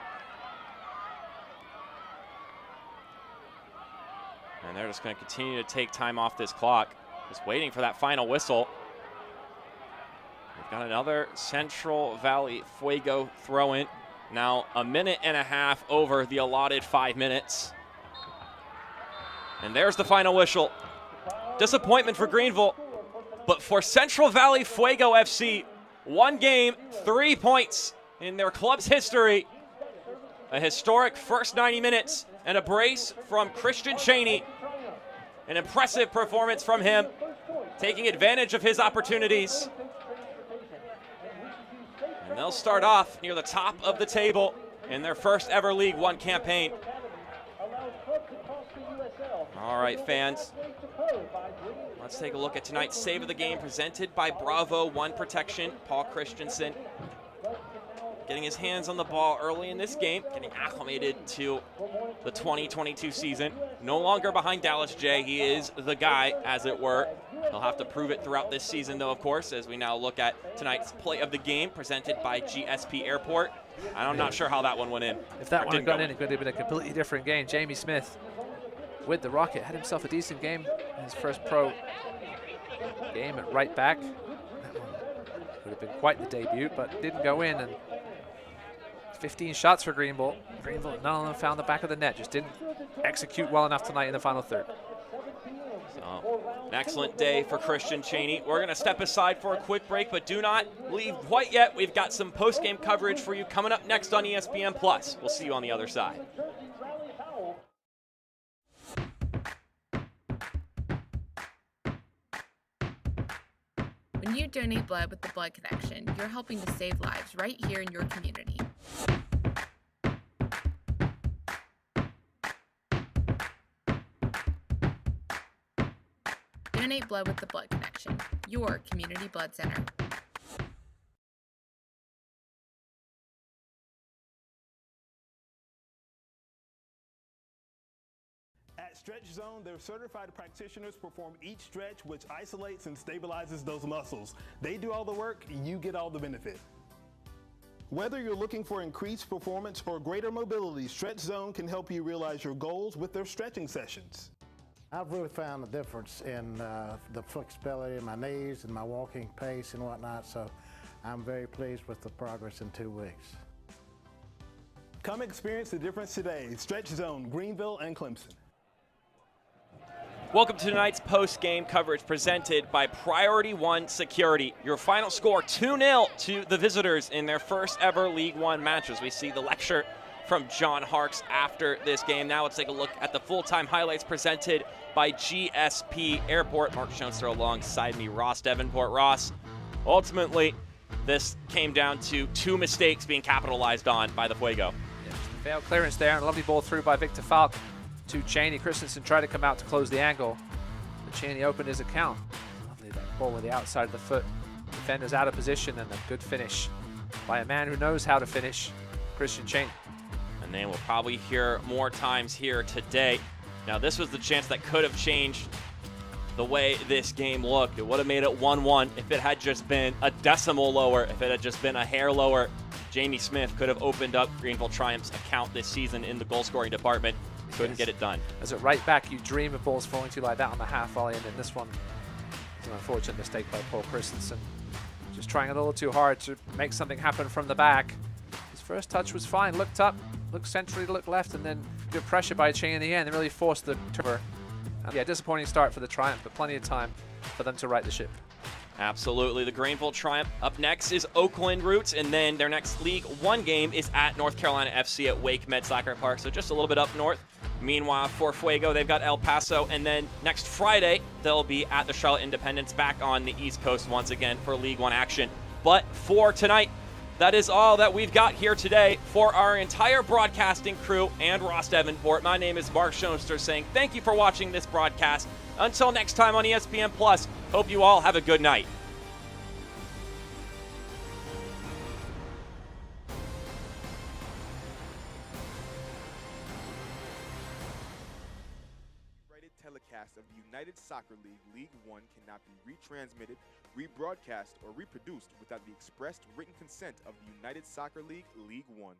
And they're just going to continue to take time off this clock. Just waiting for that final whistle. We've got another Central Valley Fuego throw-in. Now a minute and a half over the allotted 5 minutes. And there's the final whistle. Disappointment for Greenville, but for Central Valley Fuego FC, 1 game, 3 points in their club's history. A historic first 90 minutes and a brace from Christian Cheney. An impressive performance from him, taking advantage of his opportunities. And they'll start off near the top of the table in their first ever League One campaign. All right, fans. Let's take a look at tonight's Save of the Game presented by Bravo One Protection. Paul Christensen getting his hands on the ball early in this game, getting acclimated to the 2022 season. No longer behind Dallas J. He is the guy, as it were. He'll have to prove it throughout this season, though, of course, as we now look at tonight's Play of the Game presented by GSP Airport. I'm not sure how that one went in. If that one had gone in, it could have been a completely different game. Jamie Smith with the Rocket had himself a decent game in his first pro game at right back. That one would have been quite the debut, but didn't go in. And 15 shots for Greenville. Greenville, none of them found the back of the net. Just didn't execute well enough tonight in the final third. So, an excellent day for Christian Cheney. We're going to step aside for a quick break, but do not leave quite yet. We've got some post-game coverage for you coming up next on ESPN+. We'll see you on the other side. When you donate blood with the Blood Connection, you're helping to save lives right here in your community. Donate blood with the Blood Connection, your community blood center. At Stretch Zone, their certified practitioners perform each stretch, which isolates and stabilizes those muscles. They do all the work, you get all the benefit. Whether you're looking for increased performance or greater mobility, Stretch Zone can help you realize your goals with their stretching sessions. I've really found a difference in the flexibility in my knees and my walking pace and whatnot, so I'm very pleased with the progress in 2 weeks. Come experience the difference today. Stretch Zone, Greenville and Clemson. Welcome to tonight's post-game coverage presented by Priority One Security. Your final score, 2-0 to the visitors in their first ever League One matches. We see the lecture from John Harkes after this game. Now let's take a look at the full-time highlights presented by GSP Airport. Mark Schoenster alongside me, Ross Davenport. Ross, ultimately, this came down to 2 mistakes being capitalized on by the Fuego. Yeah, just a failed clearance there, and a lovely ball through by Victor Falk to Cheney. Christensen tried to come out to close the angle, but Cheney opened his account. Lovely that ball with the outside of the foot. Defender's out of position, and a good finish by a man who knows how to finish, Christian Cheney. And then we'll probably hear more times here today. Now, this was the chance that could have changed the way this game looked. It would have made it 1-1 if it had just been a decimal lower, if it had just been a hair lower. Jamie Smith could have opened up Greenville Triumph's account this season in the goal-scoring department. Couldn't get it done. As a right back, you dream of balls falling to you like that on the half volley, and then this one is an unfortunate mistake by Paul Christensen. Just trying a little too hard to make something happen from the back. His first touch was fine, looked up, looked centrally, looked left, and then good pressure by Cheney in the end. They really forced the turnover. Yeah, disappointing start for the Triumph, but plenty of time for them to right the ship. Absolutely. The Greenville Triumph. Up next is Oakland Roots, and then their next League One game is at North Carolina FC at Wake Med Soccer Park, so just a little bit up north. Meanwhile, for Fuego, they've got El Paso, and then next Friday, they'll be at the Charlotte Independence back on the East Coast once again for League One action. But for tonight, that is all that we've got here today. For our entire broadcasting crew and Ross Davenport, my name is Mark Schoenster saying thank you for watching this broadcast. Until next time on ESPN+, hope you all have a good night. Telecast of the United Soccer League League One cannot be retransmitted, rebroadcast, or reproduced without the expressed written consent of the United Soccer League League One.